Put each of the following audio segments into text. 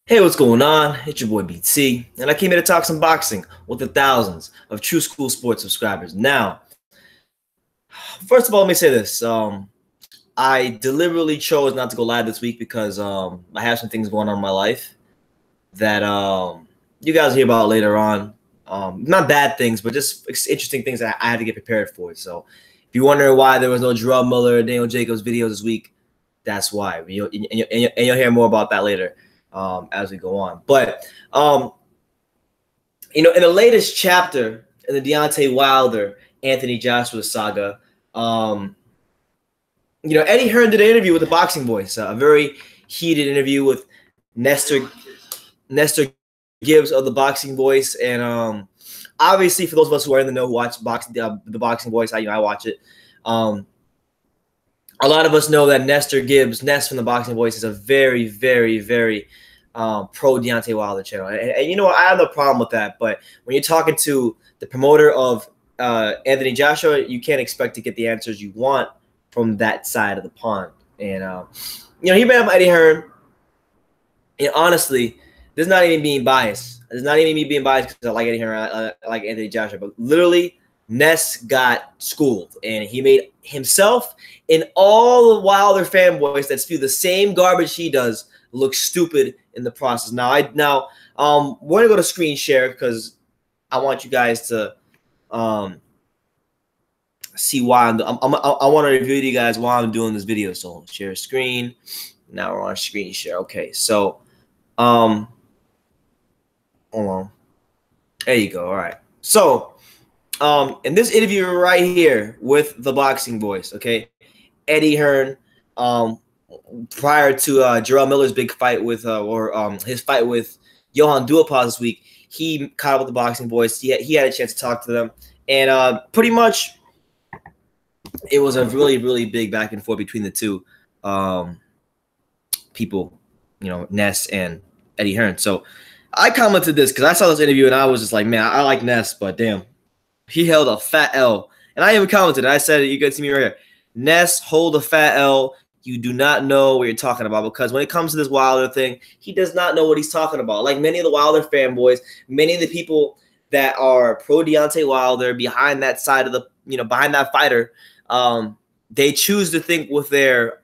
Hey, what's going on? It's your boy BT, and I came here to talk some boxing with the thousands of True School Sports subscribers. Now, first of all, let me say this. I deliberately chose not to go live this week because I have some things going on in my life that you guys will hear about later on. Not bad things, but just interesting things that I had to get prepared for. So if you're wondering why there was no Jerome Miller or Daniel Jacobs videos this week, that's why. And you'll hear more about that later. As we go on. But, in the latest chapter in the Deontay Wilder, Anthony Joshua saga, Eddie Hearn did an interview with the Boxing Voice, a very heated interview with Nestor Gibbs of the Boxing Voice. And obviously, for those of us who are in the know who watch the Boxing Voice, I watch it. A lot of us know that Ness from the Boxing Voice, is a very, very, very pro Deontay Wilder channel. And you know what? I have no problem with that. But when you're talking to the promoter of Anthony Joshua, you can't expect to get the answers you want from that side of the pond. And, he made up Eddie Hearn. And honestly, this is not even being biased. It's not even me being biased because I like Eddie Hearn, I like Anthony Joshua. But literally, Ness got schooled, and he made himself and all the Wilder fanboys that spew the same garbage he does look stupid in the process. Now, we're gonna go to screen share because I want you guys to see why I want to review to you guys why I'm doing this video. So share screen. Now we're on screen share. Okay, so hold on. There you go. All right. So in this interview right here with the Boxing Voice, okay, Eddie Hearn, prior to Jerome Miller's big fight with his fight with Johan Duhaupas this week, he caught up with the Boxing Voice. He had a chance to talk to them, and pretty much it was a really, really big back and forth between the two people, Ness and Eddie Hearn. So I commented this because I saw this interview and I was just like, man, I like Ness, but damn, he held a fat L. And I even commented. I said, you can see me right here. Ness, hold a fat L. You do not know what you're talking about, because when it comes to this Wilder thing, he does not know what he's talking about. Like many of the Wilder fanboys, many of the people that are pro Deontay Wilder, behind that side of the, behind that fighter, they choose to think with their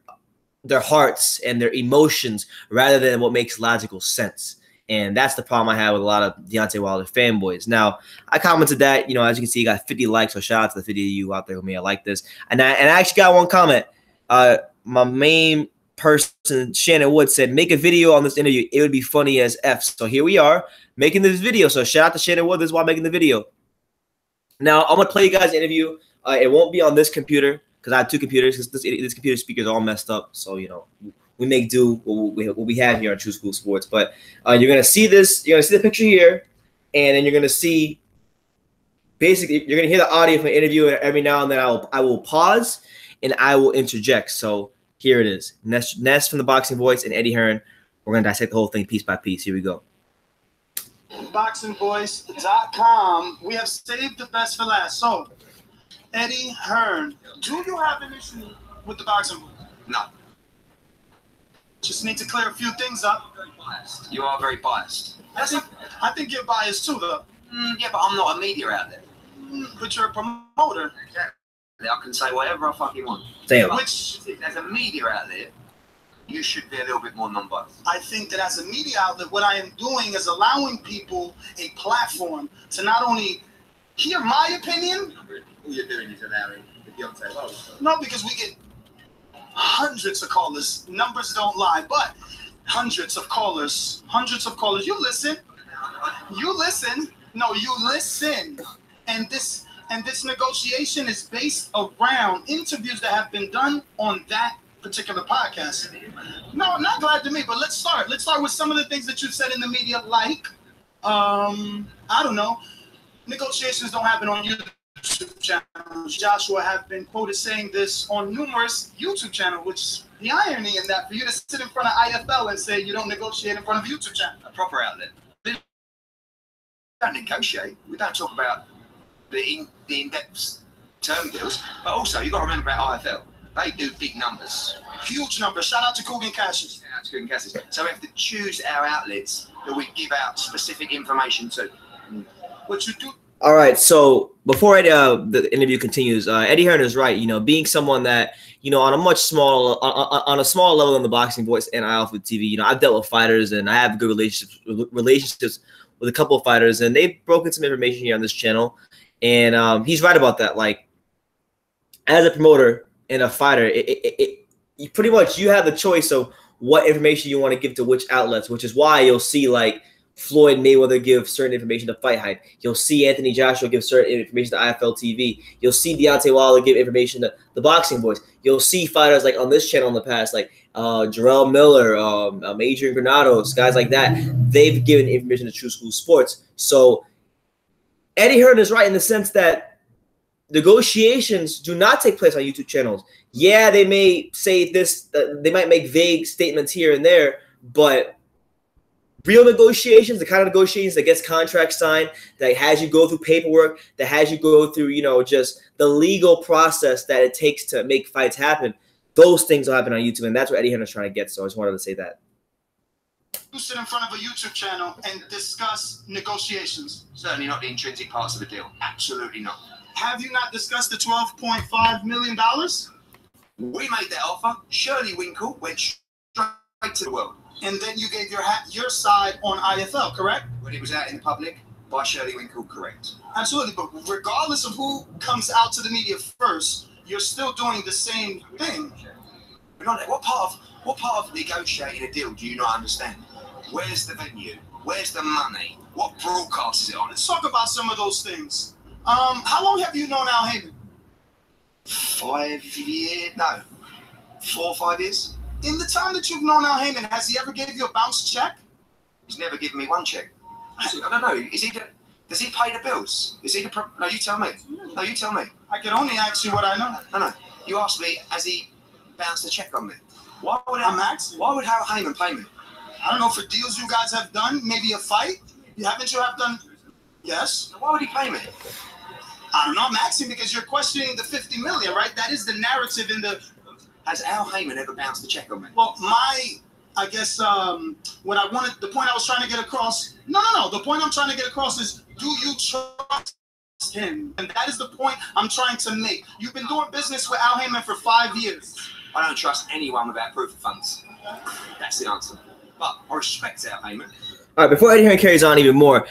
hearts and their emotions rather than what makes logical sense. And that's the problem I have with a lot of Deontay Wilder fanboys. Now, I commented that, as you can see, you got 50 likes. So shout out to the 50 of you out there who may have liked this. And I actually got one comment. My main person, Shannon Wood, said, make a video on this interview. It would be funny as F. So here we are making this video. So shout out to Shannon Wood. This is why I'm making the video. Now, I'm going to play you guys the interview. It won't be on this computer because I have two computers. This computer speaker is all messed up. So, we make do what we have here on True School Sports. But you're going to see this. You're going to see the picture here. And then you're going to see, basically, you're going to hear the audio from the interview. And every now and then I will pause and I will interject. So here it is. Ness from the Boxing Voice and Eddie Hearn. We're going to dissect the whole thing piece by piece. Here we go. BoxingVoice.com. We have saved the best for last. So, Eddie Hearn, do you have an issue with the Boxing Voice? No. Just need to clear a few things up. Very biased. You are very biased. I think you're biased too, though. Yeah, but I'm not a media outlet. But you're a promoter. Exactly. I can say whatever I fucking want. Damn. Which, as a media outlet, you should be a little bit more non-biased. I think that as a media outlet, what I am doing is allowing people a platform to not only hear my opinion. All you're doing is allowing the Deontay Wilder. No, because we get hundreds of callers. Numbers don't lie, but hundreds of callers. You listen. No, you listen. And this negotiation is based around interviews that have been done on that particular podcast. No, not glad to me, but let's start. Let's start with some of the things that you've said in the media, like, I don't know, negotiations don't happen on YouTube channels. Joshua have been quoted saying this on numerous YouTube channels, which the irony in that, for you to sit in front of IFL and say you don't negotiate in front of YouTube channel. A proper outlet. We don't negotiate. We don't talk about the in-depth term deals. But also, you've got to remember about IFL. They do big numbers. Huge numbers. Shout out to Coogan Cashes. That's good and gases. So we have to choose our outlets that we give out specific information to. What you do. All right, so before the interview continues, Eddie Hearn is right. You know, being someone that, you know, on a much smaller, on a small level in the Boxing Voice and iAlpha TV, you know, I've dealt with fighters and I have good relationships with a couple of fighters, and they've broken some information here on this channel, and he's right about that. Like, as a promoter and a fighter, you pretty much you have the choice of what information you want to give to which outlets, which is why you'll see like Floyd Mayweather give certain information to Fight Hype. You'll see Anthony Joshua give certain information to IFL TV. You'll see Deontay Wilder give information to the Boxing Voice. You'll see fighters like on this channel in the past, like Jarrell Miller, Adrian Granados, guys like that. They've given information to True School Sports. So Eddie Hearn is right in the sense that negotiations do not take place on YouTube channels. Yeah, they may say this, they might make vague statements here and there, but real negotiations, the kind of negotiations that gets contracts signed, that has you go through paperwork, that has you go through, you know, just the legal process that it takes to make fights happen, those things will happen on YouTube, and that's what Eddie Hearn is trying to get. So I just wanted to say that. You sit in front of a YouTube channel and discuss negotiations. Certainly not the intrinsic parts of the deal. Absolutely not. Have you not discussed the $12.5 million? We made that offer. Shirley Winkle went straight to the world. And then you gave your side on IFL, correct? When it was out in the public, by Shirley Winkle, correct. Absolutely, but regardless of who comes out to the media first, you're still doing the same thing. What part of negotiating a deal do you not understand? Where's the venue? Where's the money? What broadcast is it on? Let's talk about some of those things. How long have you known Al Heyman? 5 years? No. 4 or 5 years? In the time that you've known Al Heyman, has he ever gave you a bounce check? He's never given me one check. I don't know. Does he pay the bills? Is he the no, you tell me. No, you tell me. I can only ask you what I know. No. You asked me, has he bounced a check on me? Why would I'm asking. Why would Al Heyman pay me? I don't know, for deals you guys have done, maybe a fight? Haven't you have done? Yes. Why would he pay me? I don't know. I'm asking because you're questioning the $50 million, right? That is the narrative in the. Has Al Heyman ever bounced a check on me? Well, I guess what I wanted, the point I was trying to get across. No. The point I'm trying to get across is, do you trust him? And that is the point I'm trying to make. You've been doing business with Al Heyman for 5 years. I don't trust anyone without proof of funds. That's the answer. But I respect Al Heyman. All right, before Eddie Hearn carries on even more,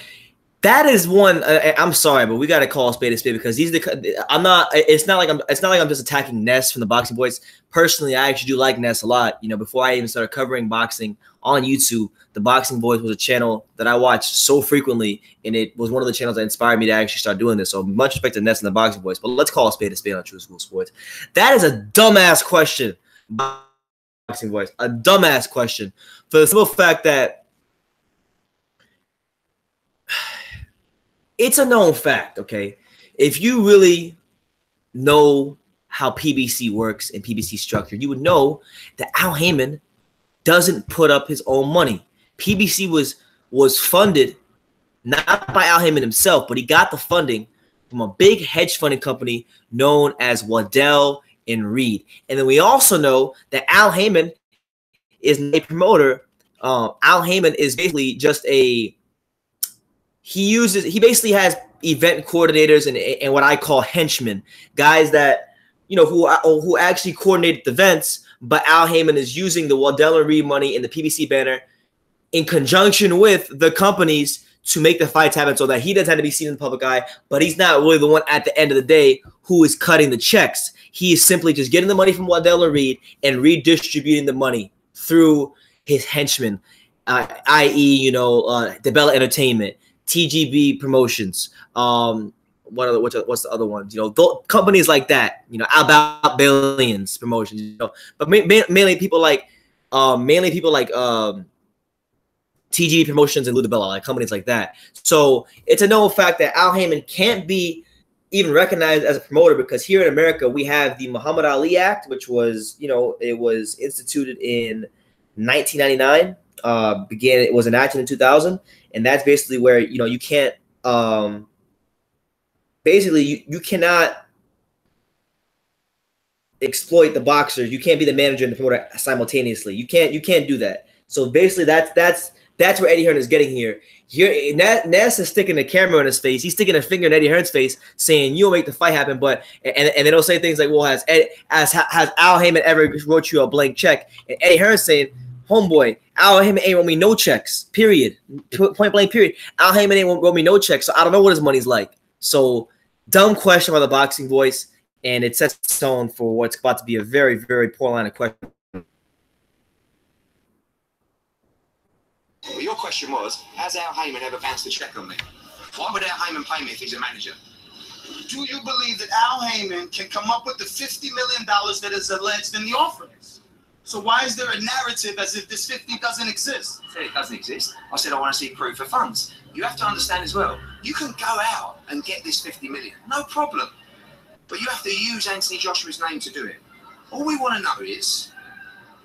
that is one. I'm sorry, but we got to call a spade because these. I'm not. It's not like I'm just attacking Ness from the Boxing Voice. Personally, I actually do like Ness a lot. You know, before I even started covering boxing on YouTube, the Boxing Voice was a channel that I watched so frequently, and it was one of the channels that inspired me to actually start doing this. So much respect to Ness and the Boxing Voice. But let's call a spade on True School Sports. That is a dumbass question, Boxing Voice. A dumbass question for the simple fact that. It's a known fact, okay? If you really know how PBC works and PBC structure, you would know that Al Heyman doesn't put up his own money. PBC was funded not by Al Heyman himself, but he got the funding from a big hedge funding company known as Waddell and Reed. And then we also know that Al Heyman is a promoter. Al Heyman is basically just he basically has event coordinators and what I call henchmen, guys that, you know, who actually coordinate the events, but Al Heyman is using the Waddell and Reed money and the PBC banner in conjunction with the companies to make the fights happen so that he doesn't have to be seen in the public eye, but he's not really the one at the end of the day who is cutting the checks. He is simply just getting the money from Waddell and Reed and redistributing the money through his henchmen, i.e., you know, DeBella Entertainment, TGB Promotions, what's the other ones? You know, companies like that. You know, About Billions Promotions. You know, but mainly people like TGB Promotions and Lou DeBella, like companies like that. So it's a known fact that Al Heyman can't be even recognized as a promoter because here in America we have the Muhammad Ali Act, which was, you know, it was instituted in 1999. It was enacted in 2000. And that's basically where, you know, you can't, basically you cannot exploit the boxers. You can't be the manager and the promoter simultaneously. You can't do that. So basically, that's where Eddie Hearn is getting here. Here, Ness is sticking the camera in his face. He's sticking a finger in Eddie Hearn's face, saying you'll make the fight happen. But and they don't say things like, "Well, has Al Heyman ever wrote you a blank check?" And Eddie Hearn saying, "Homeboy, Al Heyman ain't wrote me no checks. Period. Point blank. Period. Al Heyman ain't wrote me no checks. So I don't know what his money's like." So dumb question by the Boxing Voice, and it sets the tone for what's about to be a very, very poor line of question. Well, your question was, has Al Heyman ever bounced a check on me? Why would Al Heyman pay me if he's a manager? Do you believe that Al Heyman can come up with the $50 million that is alleged in the offerings? So why is there a narrative as if this 50 doesn't exist? I said it doesn't exist. I said I want to see proof of funds. You have to understand as well, you can go out and get this 50 million, no problem. But you have to use Anthony Joshua's name to do it. All we want to know is,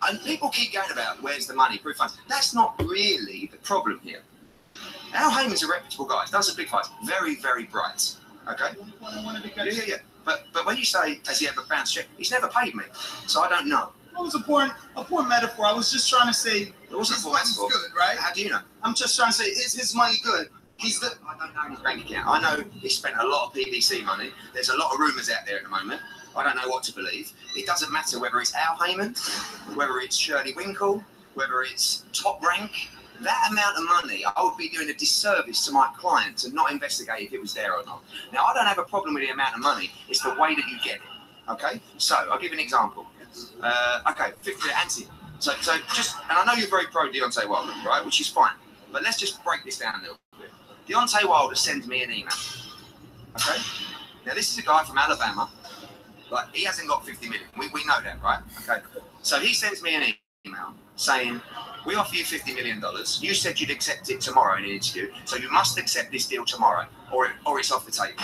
and people keep going about where's the money, proof funds. That's not really the problem here. Al Heyman's a reputable guy. He does a big fight. Very, very bright. Okay? Yeah. But when you say, has he ever bounced check? He's never paid me. So I don't know. That was a poor metaphor. I was just trying to say his money's good, right? How do you know? I'm just trying to say, is his money good? I don't know his bank account. I know he spent a lot of PBC money. There's a lot of rumours out there at the moment. I don't know what to believe. It doesn't matter whether it's Al Heyman, whether it's Shirley Winkle, whether it's Top Rank. That amount of money, I would be doing a disservice to my client to not investigate if it was there or not. Now, I don't have a problem with the amount of money. It's the way that you get it. Okay? So, I'll give you an example. Okay, 50 Anthony. So just, and I know you're very pro Deontay Wilder, right? Which is fine. But let's just break this down a little bit. Deontay Wilder sends me an email. Okay? Now, this is a guy from Alabama. Like, he hasn't got 50 million. We know that, right? Okay. So he sends me an email saying, we offer you $50 million. You said you'd accept it tomorrow in an interview, so you must accept this deal tomorrow, or it's off the table.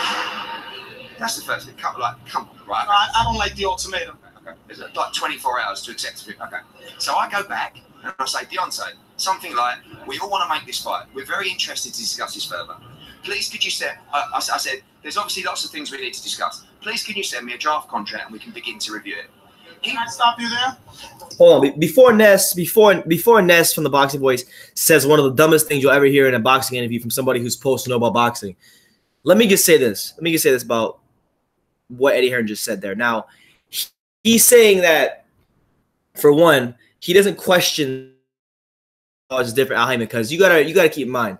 That's the first thing. Come on, right? I don't like the ultimatum. Okay. There's like 24 hours to accept it. Okay. So I go back and I say, Deontay, something like, we all want to make this fight. We're very interested to discuss this further. Please, could you send, I said, there's obviously lots of things we need to discuss. Please, can you send me a draft contract and we can begin to review it? Can I stop you there? Hold on. Before Ness from the Boxing Voice says one of the dumbest things you'll ever hear in a boxing interview from somebody who's supposed to know about boxing, let me just say this. Let me just say this about what Eddie Hearn just said there. Now, he's saying that, for one, he doesn't question it's different Al Heyman, because you gotta keep in mind,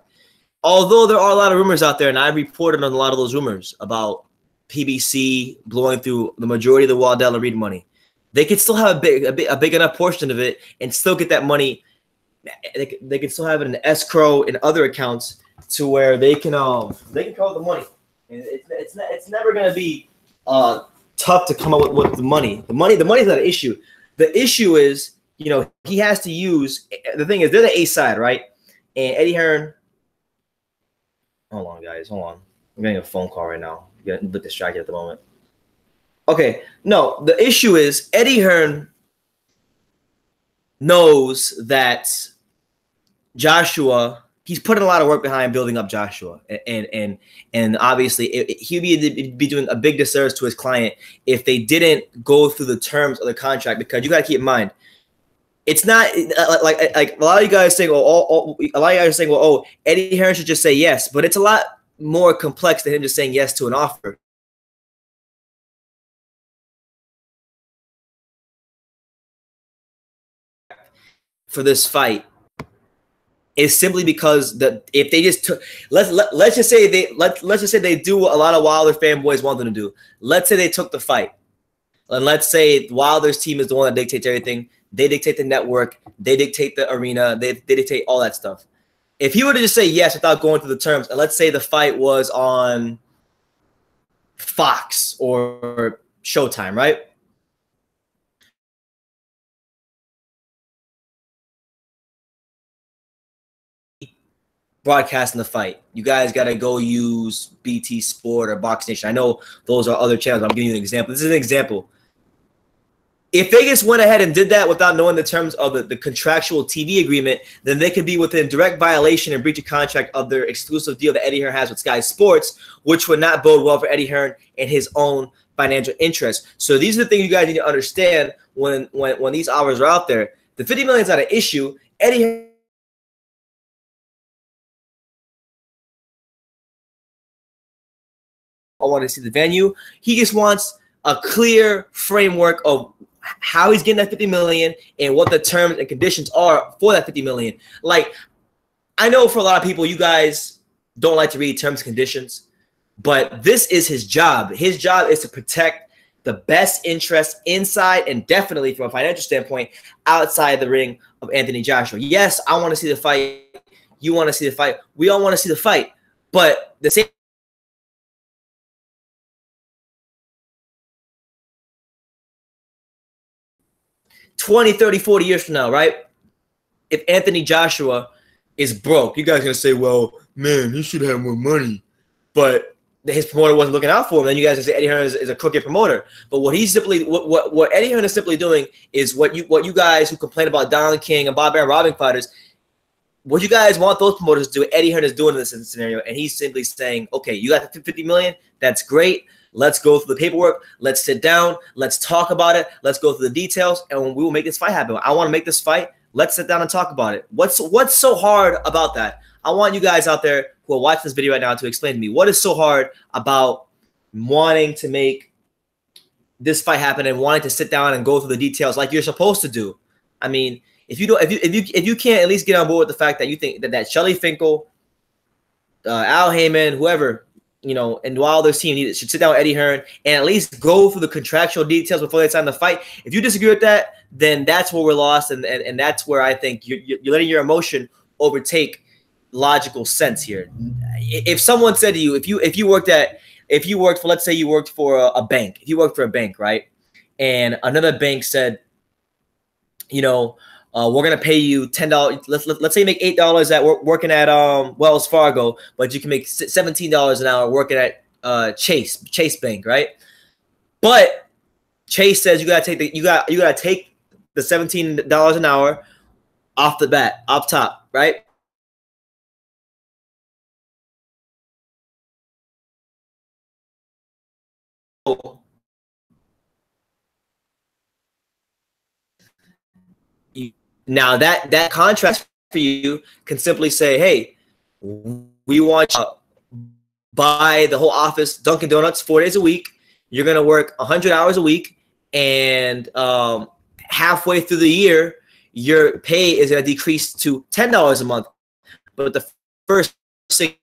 although there are a lot of rumors out there, and I reported on a lot of those rumors about PBC blowing through the majority of the Waddell Reed money, they could still have a big enough portion of it and still get that money. They can still have it in escrow and other accounts to where they can call the money. And it's never gonna be tough to come up with the money. The money's not an issue. The issue is, he has to use. The thing is, they're the A side, right? And Eddie Hearn. Hold on, guys. Hold on. I'm getting a phone call right now. I'm getting a bit distracted at the moment. Okay. No, the issue is Eddie Hearn knows that Joshua, he's putting a lot of work behind building up Joshua. And obviously, he'd be doing a big disservice to his client if they didn't go through the terms of the contract, because you got to keep in mind, it's not like a lot of you guys saying, well, Eddie Hearn should just say yes, but it's a lot more complex than him just saying yes to an offer. For this fight is simply because if they just took, let's just say they do what a lot of Wilder fanboys want them to do. Let's say they took the fight, and let's say Wilder's team is the one that dictates everything. They dictate the network. They dictate the arena. They dictate all that stuff. If he were to just say yes without going through the terms, and let's say the fight was on Fox or Showtime, right? Broadcasting the fight, you guys got to go use BT Sport or Box Nation. I know those are other channels. I'm giving you an example. This is an example. If they just went ahead and did that without knowing the terms of the contractual TV agreement, then they could be within direct violation and breach of contract of their exclusive deal that Eddie Hearn has with Sky Sports, which would not bode well for Eddie Hearn and his own financial interest. So these are the things you guys need to understand when these offers are out there. The $50 million is not an issue. Eddie I want to see the venue. He just wants a clear framework of how he's getting that $50 million and what the terms and conditions are for that $50 million. Like, I know for a lot of people, you guys don't like to read terms and conditions, but this is his job. His job is to protect the best interest inside and definitely from a financial standpoint outside the ring of Anthony Joshua. Yes, I want to see the fight. You want to see the fight. We all want to see the fight, but the same. $20, $30, $40 years from now, right? If Anthony Joshua is broke, you guys are going to say, well, man, he should have more money. But his promoter wasn't looking out for him. Then you guys say Eddie Hearn is a crooked promoter. But what he's simply what Eddie Hearn is simply doing is what you guys who complain about Don King and Bob Arum robbing fighters, what you guys want those promoters to do, Eddie Hearn is doing in this scenario. And he's simply saying, okay, you got the $50 million. That's great. Let's go through the paperwork. Let's sit down. Let's talk about it. Let's go through the details, and we will make this fight happen. I want to make this fight. Let's sit down and talk about it. What's so hard about that? I want you guys out there who are watching this video right now to explain to me what is so hard about wanting to make this fight happen and wanting to sit down and go through the details like you're supposed to do. I mean, if you can't at least get on board with the fact that you think that Shelly Finkel, Al Heyman, whoever, you know, and Wilder's team should sit down with Eddie Hearn and at least go through the contractual details before they sign the fight. If you disagree with that, then that's where we're lost, and that's where I think you're letting your emotion overtake logical sense here. If someone said to you, if you worked for, let's say you worked for a bank, if you worked for a bank, right, and another bank said, you know, we're gonna pay you $10. Let's say you make $8 at working at Wells Fargo, but you can make $17 an hour working at Chase Bank, right? But Chase says you gotta take the $17 an hour off the bat, off top, right? Now that contract for you can simply say, hey, we want you to buy the whole office, Dunkin' Donuts, 4 days a week. You're going to work 100 hours a week, and halfway through the year, your pay is going to decrease to $10 a month. But the first 6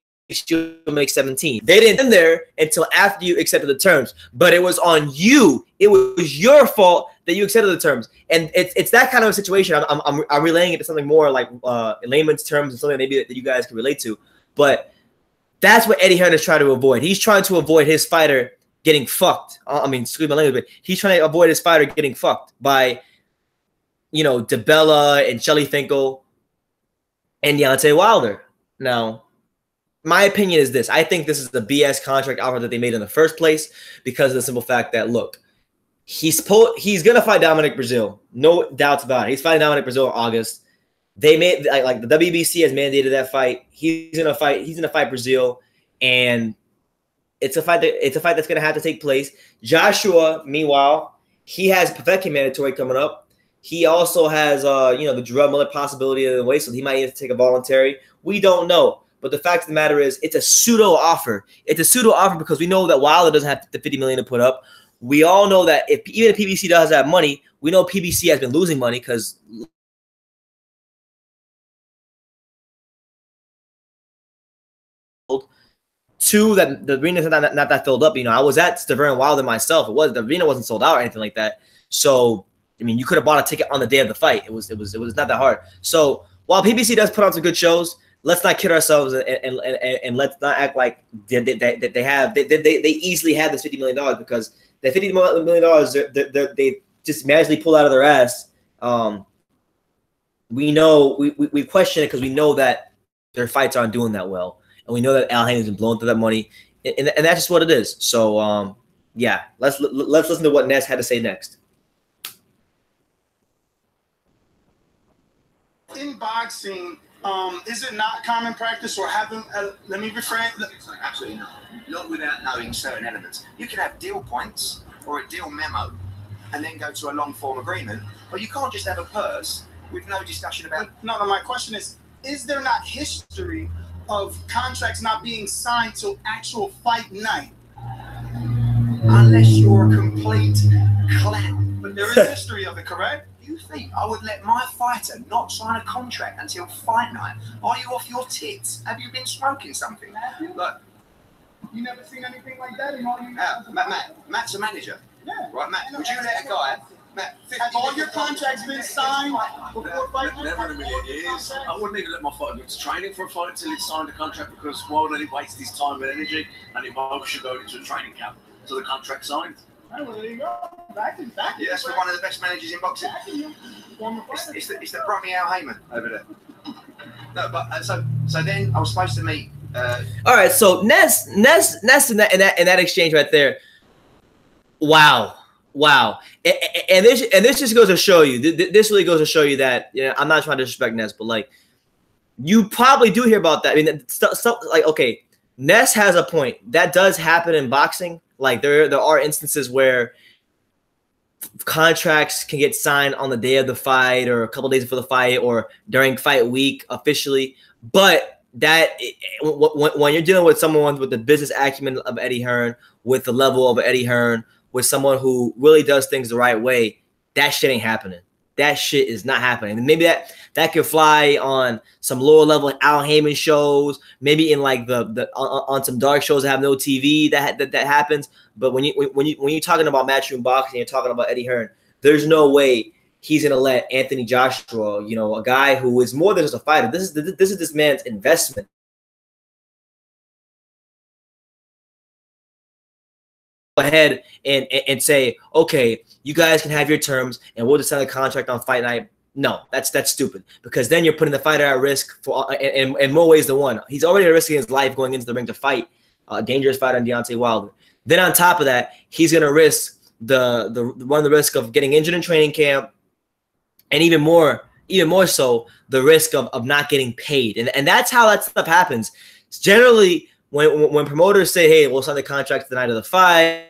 you'll make 17. They didn't end there until after you accepted the terms, but it was on you. It was your fault that you accepted the terms, and it's that kind of a situation. I'm relaying it to something more like in layman's terms and something maybe that you guys can relate to. But that's what Eddie Hearn is trying to avoid. He's trying to avoid his fighter getting fucked. I mean, excuse my language, but he's trying to avoid his fighter getting fucked by, you know, DeBella and Shelly Finkel and Deontay Wilder. Now, my opinion is this. I think this is the BS contract offer that they made in the first place because of the simple fact that, look, he's going to fight Dominic Brazil. No doubts about it. He's fighting Dominic Brazil in August. They made like the WBC has mandated that fight. He's going to fight Brazil, and it's a fight that's going to have to take place. Joshua, meanwhile, he has Povetkin mandatory coming up. He also has you know, the Jarrell Miller possibility of the way, so he might have to take a voluntary. We don't know. But the fact of the matter is, it's a pseudo offer. It's a pseudo offer because we know that Wilder doesn't have the $50 million to put up. We all know that even if PBC does have money, we know PBC has been losing money because that the arena's not that filled up. You know, I was at Stavern Wilder myself. The arena wasn't sold out or anything like that. So I mean, you could have bought a ticket on the day of the fight. It was not that hard. So while PBC does put on some good shows, let's not kid ourselves and let's not act like they easily have this $50 million because that $50 million they just magically pull out of their ass. We know we question it because we know that their fights aren't doing that well, and we know that Al Heyman's been blowing through that money, and that's just what it is. So yeah, let's listen to what Ness had to say next. In boxing, is it not common practice or having? Let me rephrase. Absolutely not. Not without knowing certain elements. You can have deal points or a deal memo and then go to a long form agreement. But you can't just have a purse with no discussion about. No, my question is there not history of contracts not being signed till actual fight night? Unless you're a complete clown. But there is history of it, correct? You think I would let my fighter not sign a contract until fight night? Are you off your tits? Have you been smoking something? Look, you never seen anything like that in all your Matt's a manager. Yeah. Right, Matt, would you let a guy, Matt, have all your contracts been signed before fight night? Never in a million years. I wouldn't even let my fighter go to training for a fight until he'd signed a contract, because why would he waste his time and energy and he should go into a training camp until the contract's signed? Well, there you go. Back yeah, that's one of the best managers in boxing. It's the Brummy Al Heyman over there. No, but so then I was supposed to meet. All right, so Ness in that exchange right there. Wow, and this just goes to show you. This really goes to show you that, you know, I'm not trying to disrespect Ness, but like, you probably do hear about that. I mean, stuff like, okay, Ness has a point. That does happen in boxing. Like, there are instances where contracts can get signed on the day of the fight or a couple days before the fight or during fight week officially. But that when you're dealing with someone with the business acumen of Eddie Hearn, with the level of Eddie Hearn, with someone who really does things the right way, that shit ain't happening. That shit is not happening. And maybe that could fly on some lower level Al Heyman shows, maybe in like on some dark shows that have no TV that happens. But when you're talking about matchroom boxing, you're talking about Eddie Hearn, there's no way he's gonna let Anthony Joshua, you know, a guy who is more than just a fighter. This is this man's investment. Go ahead and say, okay, you guys can have your terms and we'll just sign a contract on fight night. No, that's stupid, because then you're putting the fighter at risk for in more ways than one. He's already risking his life going into the ring to fight a dangerous fighter in Deontay Wilder. Then on top of that, he's gonna risk the risk of getting injured in training camp, and even more so the risk of not getting paid. And that's how that stuff happens. It's generally when promoters say, hey, we'll sign the contract the night of the fight,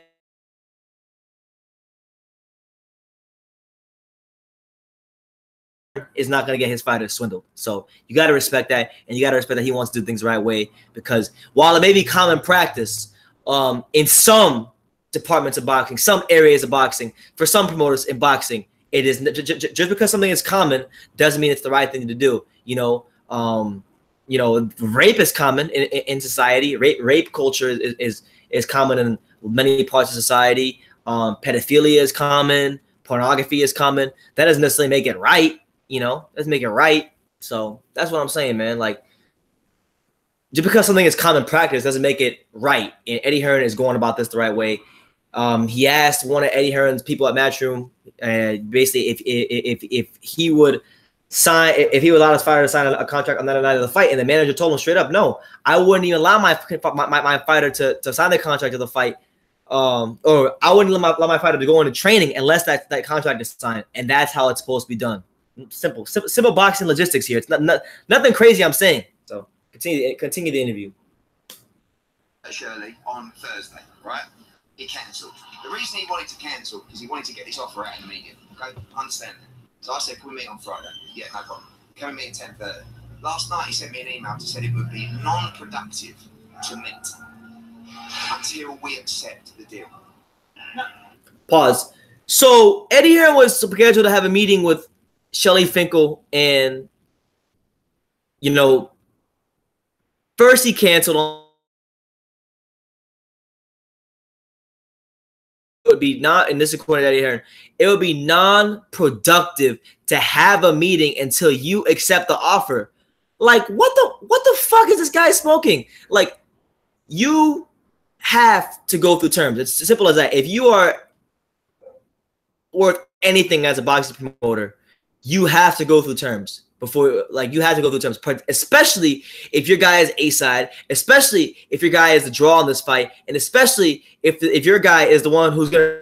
is not going to get his fighter swindled. So you got to respect that, and you got to respect that he wants to do things the right way, because while it may be common practice in some departments of boxing, some areas of boxing, for some promoters in boxing, it is just because something is common doesn't mean it's the right thing to do. You know, rape is common in society. Rape culture is common in many parts of society. Pedophilia is common. Pornography is common. That doesn't necessarily make it right. You know, doesn't make it right. So that's what I'm saying, man. Like, just because something is common practice doesn't make it right. And Eddie Hearn is going about this the right way. He asked one of Eddie Hearn's people at Matchroom, basically if he would allow his fighter to sign a contract on that night of the fight, and the manager told him straight up, no, I wouldn't even allow my fighter to sign the contract of the fight, or I wouldn't allow my fighter to go into training unless that contract is signed, and that's how it's supposed to be done. Simple boxing logistics here. It's nothing crazy I'm saying. So continue the interview. Shirley on Thursday, right? He cancelled. The reason he wanted to cancel is he wanted to get this offer out in the media. Okay, understand that. So I said, can we meet on Friday? Yeah, no problem. Can we meet at 10:30? Last night he sent me an email to say it would be non-productive to meet until we accept the deal. Pause. So Eddie Hearn was scheduled to have a meeting with Shelly Finkel, and first he canceled on. It would be not, and this is according to Eddie Hearn, it would be non-productive to have a meeting until you accept the offer. Like, what the fuck is this guy smoking? Like, you have to go through terms. It's as simple as that. If you are worth anything as a boxing promoter, you have to go through terms before, like, you have to go through terms, especially if your guy is A-side, especially if your guy is the draw on this fight, and especially if your guy is the one who's going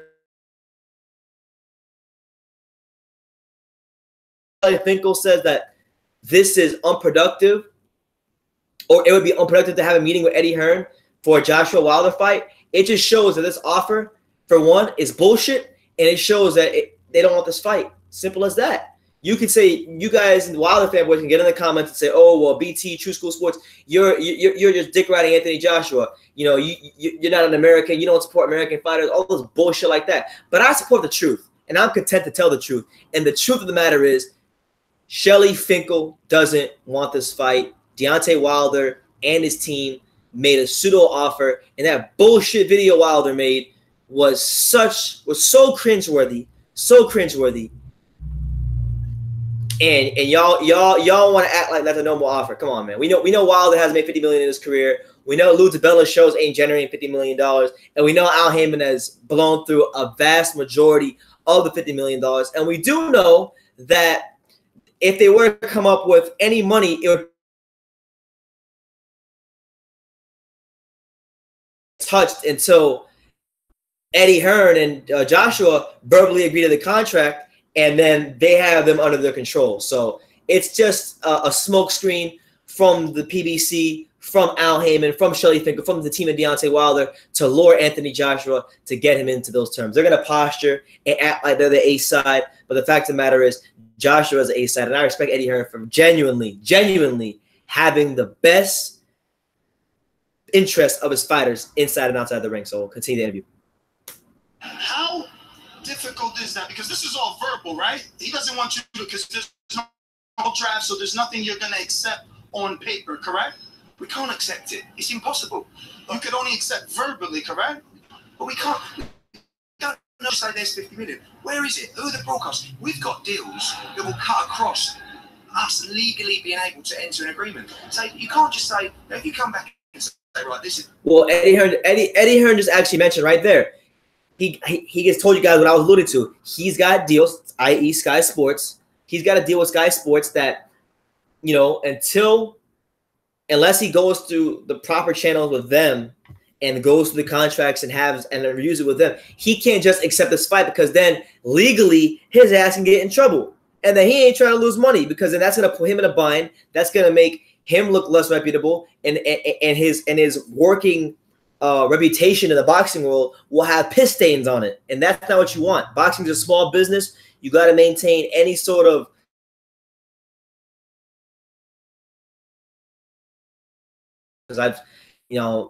to. Finkel says that this is unproductive, or it would be unproductive to have a meeting with Eddie Hearn for a Joshua Wilder fight. It just shows that this offer for one, is bullshit, and it shows that they don't want this fight. Simple as that. You can say, you guys in the Wilder fanboys can get in the comments and say, oh, well, BT, True School Sports, you're just dick riding Anthony Joshua. You know, you're not an American. You don't support American fighters, all this bullshit like that. But I support the truth, and I'm content to tell the truth. And the truth of the matter is, Shelly Finkel doesn't want this fight. Deontay Wilder and his team made a pseudo offer, and that bullshit video Wilder made was so cringeworthy, so cringeworthy. And y'all want to act like that's a normal offer. Come on, man. We know Wilder has made $50 million in his career. We know Lou DiBella's shows ain't generating $50 million. And we know Al Heyman has blown through a vast majority of the $50 million. And we do know that if they were to come up with any money, it would touched until Eddie Hearn and Joshua verbally agree to the contract, and then they have them under their control. So it's just a smokescreen from the PBC, from Al Heyman, from Shelly Finkel, from the team of Deontay Wilder to lure Anthony Joshua to get him into those terms. They're going to posture and act like they're the A side, but the fact of the matter is Joshua is the A side, and I respect Eddie Hearn for genuinely having the best interest of his fighters inside and outside the ring. So we'll continue the interview. How difficult is that? Because this is all verbal, right? He doesn't want you to, because there's no draft, so there's nothing you're going to accept on paper, correct? We can't accept it. It's impossible. You could only accept verbally, correct? But we can't. Don't say there's 50 million. Where is it? Who are the broadcasters? We've got deals that will cut across us legally being able to enter an agreement. So you can't just say, if you come back and say, right, this is. Well, Eddie Hearn just actually mentioned right there. He just told you guys what I was alluding to. He's got deals, i.e. Sky Sports. He's got a deal with Sky Sports that, you know, unless he goes through the proper channels with them and goes through the contracts and reviews it with them, he can't just accept this fight, because then legally his ass can get in trouble. And then he ain't trying to lose money, because then that's going to put him in a bind. That's going to make him look less reputable, and his working reputation in the boxing world will have piss stains on it. And that's not what you want. Boxing is a small business. You got to maintain any sort of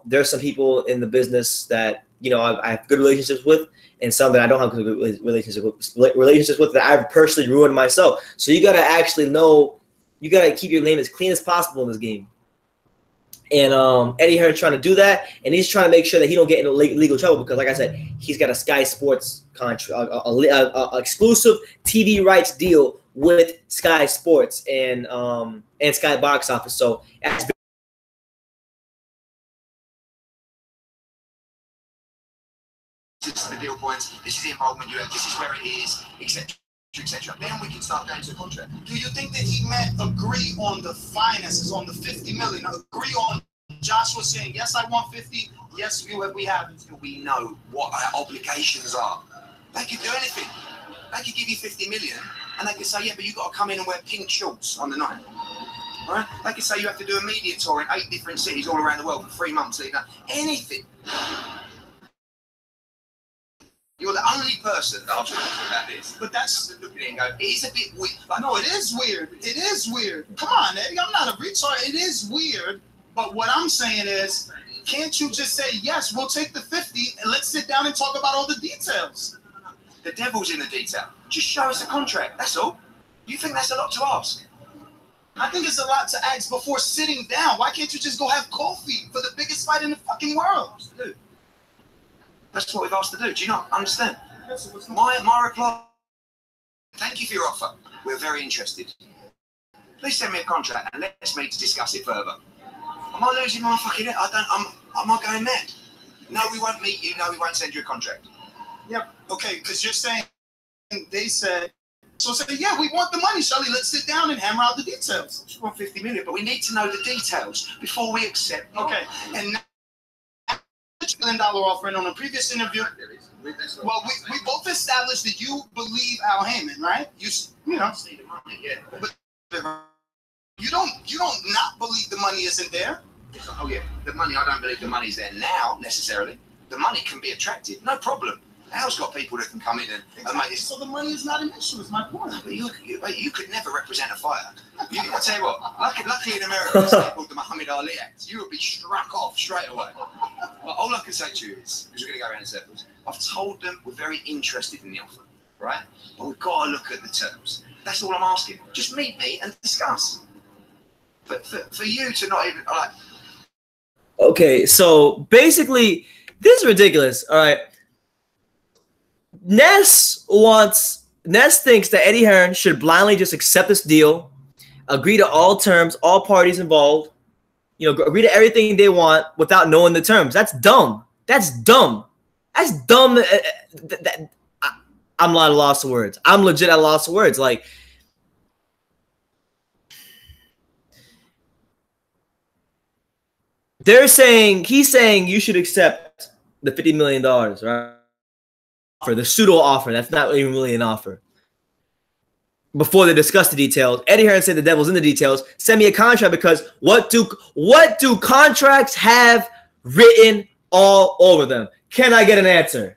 there's some people in the business that, I have good relationships with, and some that I don't have good relationships with that I've personally ruined myself. So you got to actually know, you got to keep your name as clean as possible in this game. And Eddie Hearn trying to do that, and he's trying to make sure that he don't get into legal trouble, because, like I said, he's got a Sky Sports contract, a exclusive TV rights deal with Sky Sports and Sky Box Office. So this is the deal points, this is the involvement you have, this is where it is, etc., etc. Then we can start going to the contract. Do you think that he meant agree on the finances, on the 50 million, agree on Joshua saying, yes, I want 50, yes, we have it? Until we know what our obligations are. They could do anything. They could give you 50 million, and they could say, yeah, but you've got to come in and wear pink shorts on the night. Right? They could say you have to do a media tour in 8 different cities all around the world for 3 months. Anything. You're the only person that I've talked about this. But that's look at it and go, it is a bit weird. Like, no, it is weird. It is weird. Come on, Eddie. I'm not a retard. It is weird. But what I'm saying is, can't you just say, yes, we'll take the 50 and let's sit down and talk about all the details? The devil's in the detail. Just show us a contract. That's all. You think that's a lot to ask? I think it's a lot to ask before sitting down. Why can't you just go have coffee for the biggest fight in the fucking world? Dude. That's what we've asked to do. Do you not understand? My reply, thank you for your offer. We're very interested. Please send me a contract and let's meet to discuss it further. Am I losing my fucking head? Am I going mad? No, we won't meet you. No, we won't send you a contract. Yeah, okay, because you're saying they said, so say, yeah, we want the money, Shelly. Let's sit down and hammer out the details. We want 50 million, but we need to know the details before we accept. Okay, and now, $1 million offer, and on a previous interview, well, we both established that you believe Al Heyman, right? You know, but you don't not believe the money isn't there. Oh yeah, the money. I don't believe the money's there now necessarily. The money can be attractive, no problem. Al's got people that can come in and make this. So the money is not an issue. Is my point. But you could never represent a fighter. I tell you what, luckily in America, it's called the Muhammad Ali Act. You would be struck off straight away. But all I can say to you is, because we're going to go around in circles, I've told them we're very interested in the offer, right? But we've got to look at the terms. That's all I'm asking. Just meet me and discuss. But for you to not even like. Okay, so basically, this is ridiculous. All right. Ness thinks that Eddie Hearn should blindly just accept this deal, agree to all terms, all parties involved, you know, agree to everything they want without knowing the terms. That's dumb. That's dumb. That's dumb. I'm not at a loss of words. I'm legit at a loss of words. Like, he's saying you should accept the $50 million, right? For the pseudo offer. That's not even really an offer. Before they discuss the details, Eddie Hearn said the devil's in the details. Send me a contract, because what do contracts have written all over them? Can I get an answer?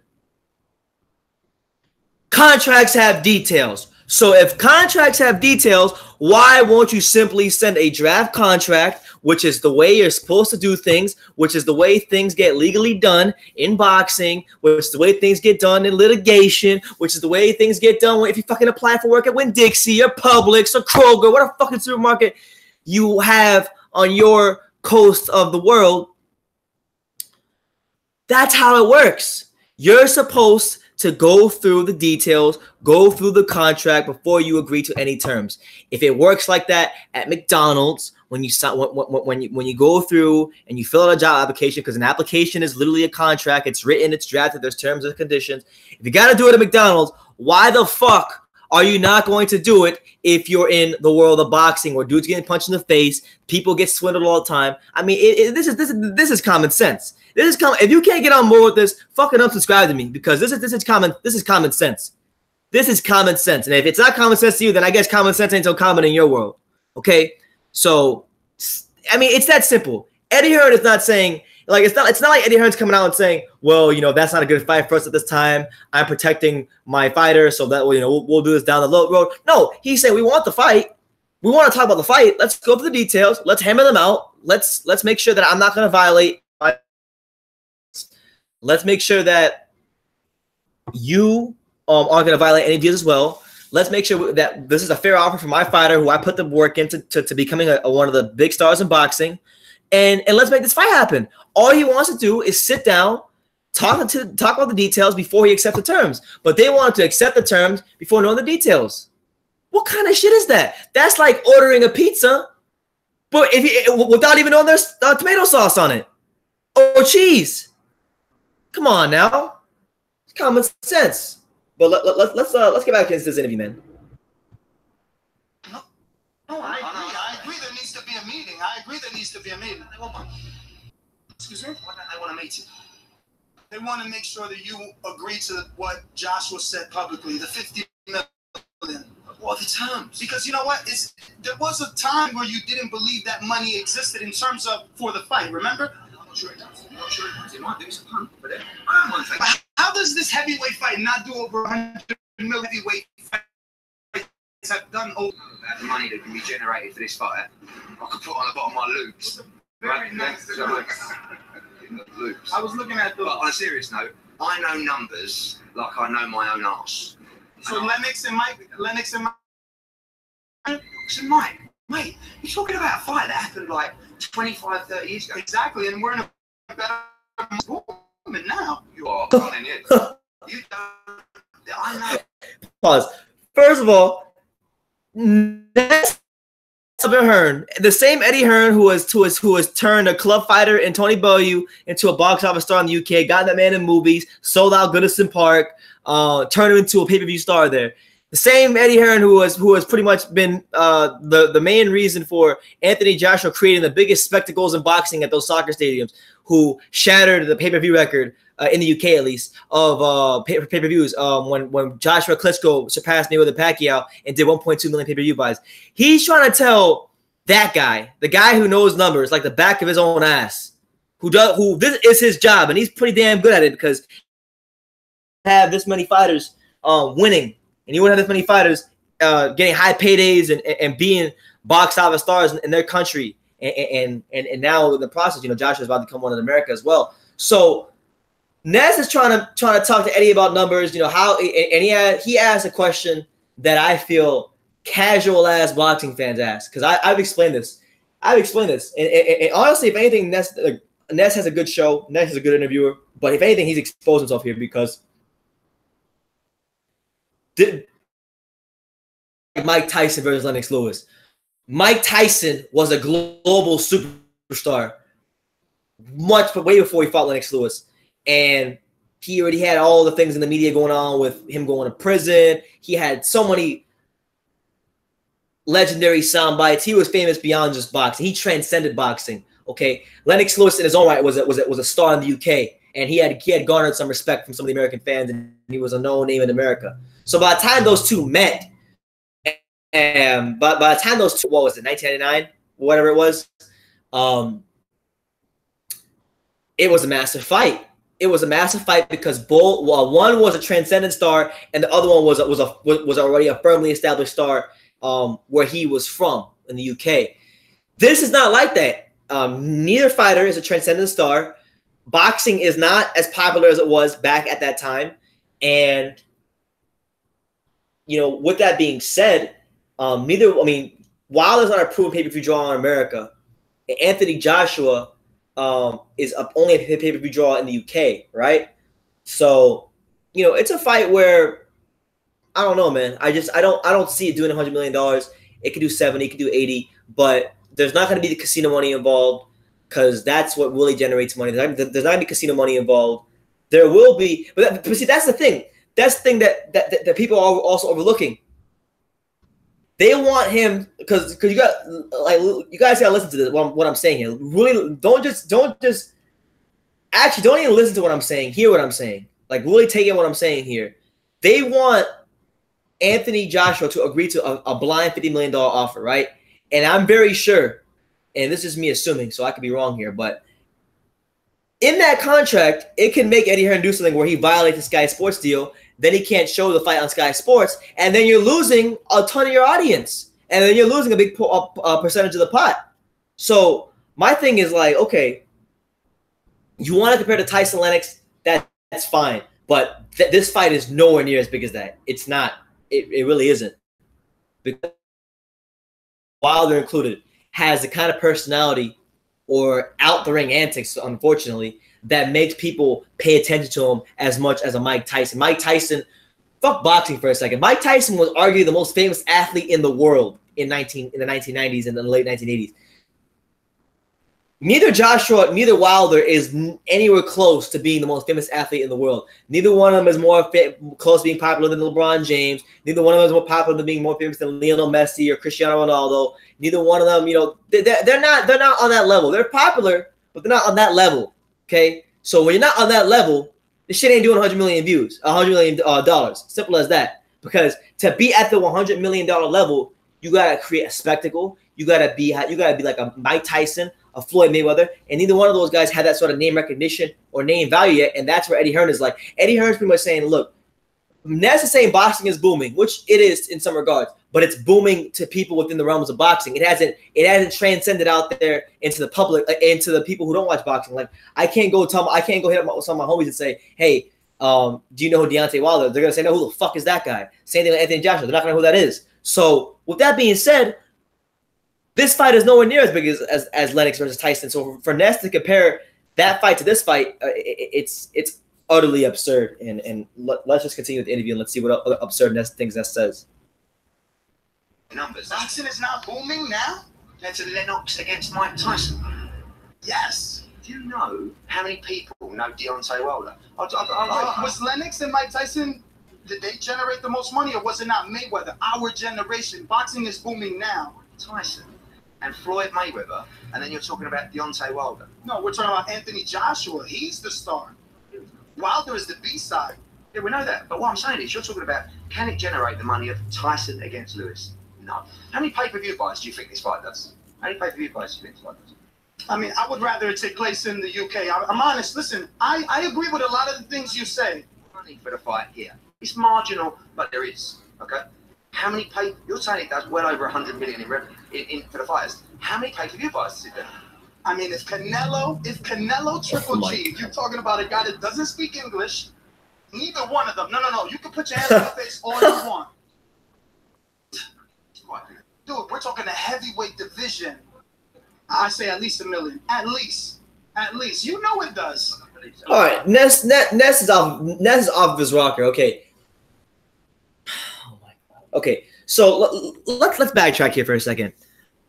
Contracts have details. So if contracts have details, why won't you simply send a draft contract, which is the way you're supposed to do things, which is the way things get legally done in boxing, which is the way things get done in litigation, which is the way things get done if you fucking apply for work at Winn-Dixie or Publix or Kroger, what a fucking supermarket you have on your coast of the world. That's how it works. You're supposed to go through the details, go through the contract before you agree to any terms. If it works like that at McDonald's, when you go through and you fill out a job application, because an application is literally a contract, it's written, it's drafted, there's terms and conditions. If you got to do it at McDonald's, why the fuck are you not going to do it if you're in the world of boxing where dudes getting punched in the face, people get swindled all the time? I mean, this is common sense. This is common. If you can't get on board with this, fucking unsubscribe to me, because this is common sense. This is common sense. And if it's not common sense to you, then I guess common sense ain't so common in your world. Okay? So, I mean, it's that simple. Eddie Hearn is not saying, like, it's not like Eddie Hearn's coming out and saying, well, you know, that's not a good fight for us at this time. I'm protecting my fighter, so that, you know, we'll do this down the road. No, he's saying we want the fight. We want to talk about the fight. Let's go through the details. Let's hammer them out. Let's make sure that I'm not going to violate. Let's make sure that you aren't going to violate any deals as well. Let's make sure that this is a fair offer for my fighter, who I put the work into to becoming one of the big stars in boxing. And let's make this fight happen. All he wants to do is sit down, talk about the details before he accepts the terms. But they want to accept the terms before knowing the details. What kind of shit is that? That's like ordering a pizza, but without even knowing there's tomato sauce on it or cheese. Come on now, it's common sense. But let's get back into this interview, man. No, I agree. There needs to be a meeting. I agree there needs to be a meeting. Excuse me? Why don't they want a meeting? They want to make sure that you agree to what Joshua said publicly, the $50 million. What are the terms? Because you know what? There was a time where you didn't believe that money existed in terms of for the fight, remember? I'm not sure it does. I'm not sure it does. It might do some punk, but I don't want to take. How does this heavyweight fight not do over 100 million heavyweight fights have done over? The money that can be generated for this fight, I could put on the bottom of my loops. Very nice. Loops. I was looking at those. But on a serious note, I know numbers like I know my own arse. So Lennox and Mike. So Mike, mate, you're talking about a fight that happened like 25, 30 years ago. Exactly, and we're in a better moment now. You are running it. You don't. I know. Pause. First of all, that's Hearn, the same Eddie Hearn who has turned a club fighter in Tony Bellew into a box office star in the UK, got that man in movies, sold out Goodison Park, turned him into a pay-per-view star there. The same Eddie Hearn who has pretty much been the main reason for Anthony Joshua creating the biggest spectacles in boxing at those soccer stadiums, who shattered the pay-per-view record in the UK, at least, of pay-per-views when Joshua Klitschko surpassed Mayweather Pacquiao and did 1.2 million pay-per-view buys. He's trying to tell that guy, the guy who knows numbers like the back of his own ass, who this is his job, and he's pretty damn good at it, because have this many fighters winning, and you wouldn't have this many fighters getting high paydays and being box office stars in their country. And now in the process, you know, Josh is about to come on in America as well. So Ness is trying to talk to Eddie about numbers, you know, how, and he asked a question that I feel casual ass boxing fans ask, because I've explained this. And honestly, if anything, Ness has a good show. Ness is a good interviewer. But if anything, he's exposed himself here because Mike Tyson versus Lennox Lewis. Mike Tyson was a global superstar way before he fought Lennox Lewis. And he already had all the things in the media going on with him going to prison. He had so many legendary sound bites. He was famous beyond just boxing. He transcended boxing. Okay, Lennox Lewis in his own right was a star in the UK, and he had garnered some respect from some of the American fans, and he was a known name in America. So by the time those two met, and by the time those two, what was it, 1999, whatever it was, it was a massive fight. It was a massive fight because one was a transcendent star, and the other one was already a firmly established star where he was from in the UK. This is not like that. Neither fighter is a transcendent star. Boxing is not as popular as it was back at that time. And, you know, with that being said, Wilder's not a proven pay-per-view draw in America. Anthony Joshua is only a pay-per-view draw in the UK, right? So, you know, it's a fight where I don't know, man. I don't see it doing $100 million. It could do 70, it could do 80, but there's not going to be the casino money involved because that's what really generates money. There's not going to be casino money involved. There will be, but see, that's the thing. That's the thing that people are also overlooking. They want him because you guys gotta listen to this. What I'm saying here. Really, don't even listen to what I'm saying. Hear what I'm saying. Like, really take in what I'm saying here. They want Anthony Joshua to agree to a blind $50 million offer, right? And I'm very sure, and this is me assuming, so I could be wrong here, but in that contract, it can make Eddie Hearn do something where he violates the Sky Sports deal. Then he can't show the fight on Sky Sports, and then you're losing a ton of your audience, and then you're losing a big percentage of the pot. So my thing is like, okay, you want to compare to Tyson Lennox, that's fine, but this fight is nowhere near as big as that. It's not. It really isn't. Because Wilder included has the kind of personality or out the ring antics, unfortunately, that makes people pay attention to him as much as a Mike Tyson. Mike Tyson, fuck boxing for a second. Mike Tyson was arguably the most famous athlete in the world in the 1990s and the late 1980s. Neither Joshua, neither Wilder is anywhere close to being the most famous athlete in the world. Neither one of them is more close to being popular than LeBron James. Neither one of them is more popular than being more famous than Lionel Messi or Cristiano Ronaldo. Neither one of them, you know, they're not on that level. They're popular, but they're not on that level. Okay, so when you're not on that level, this shit ain't doing 100 million views, $100 million dollars. Simple as that. Because to be at the $100 million level, you gotta create a spectacle. You gotta be like a Mike Tyson, a Floyd Mayweather, and neither one of those guys had that sort of name recognition or name value yet. And that's where Eddie Hearn is like. Eddie Hearn's pretty much saying, look, Ness is saying boxing is booming, which it is in some regards, but it's booming to people within the realms of boxing. It hasn't transcended out there into the public, into the people who don't watch boxing. Like, I can't go hit up some of my homies and say, hey, do you know who Deontay Wilder is? They're gonna say, no, who the fuck is that guy? Same thing with Anthony Joshua. They're not gonna know who that is. So with that being said, this fight is nowhere near as big as Lennox versus Tyson. So for Ness to compare that fight to this fight, it's utterly absurd. And let's just continue with the interview and let's see what other absurd things Ness says. Numbers. Boxing is not booming now? That's a Lennox against Mike Tyson. Yes. Do you know how many people know Deontay Wilder? Was Lennox and Mike Tyson, did they generate the most money, or was it not Mayweather? Our generation. Boxing is booming now. Tyson and Floyd Mayweather, and then you're talking about Deontay Wilder. No, we're talking about Anthony Joshua. He's the star. Wilder is the B-side. Yeah, we know that. But what I'm saying is, you're talking about, can it generate the money of Tyson against Lewis? No. How many pay-per-view buys do you think this fight does? How many pay-per-view buys do you think this fight does? I mean, I would rather it take place in the UK. I'm honest. Listen, I agree with a lot of the things you say. money for the fight here. It's marginal, but there is. Okay. How many pay? You're saying it does well over 100 million in revenue for the fighters. How many pay-per-view buys does it do? I mean, if Canelo Triple G, you're talking about a guy that doesn't speak English. Neither one of them. No. You can put your hands on your face all you want. Dude, we're talking a heavyweight division. I say at least $1 million. At least. You know it does. All right, Ness is off of his rocker. Okay. Oh my God. Okay, so let's backtrack here for a second.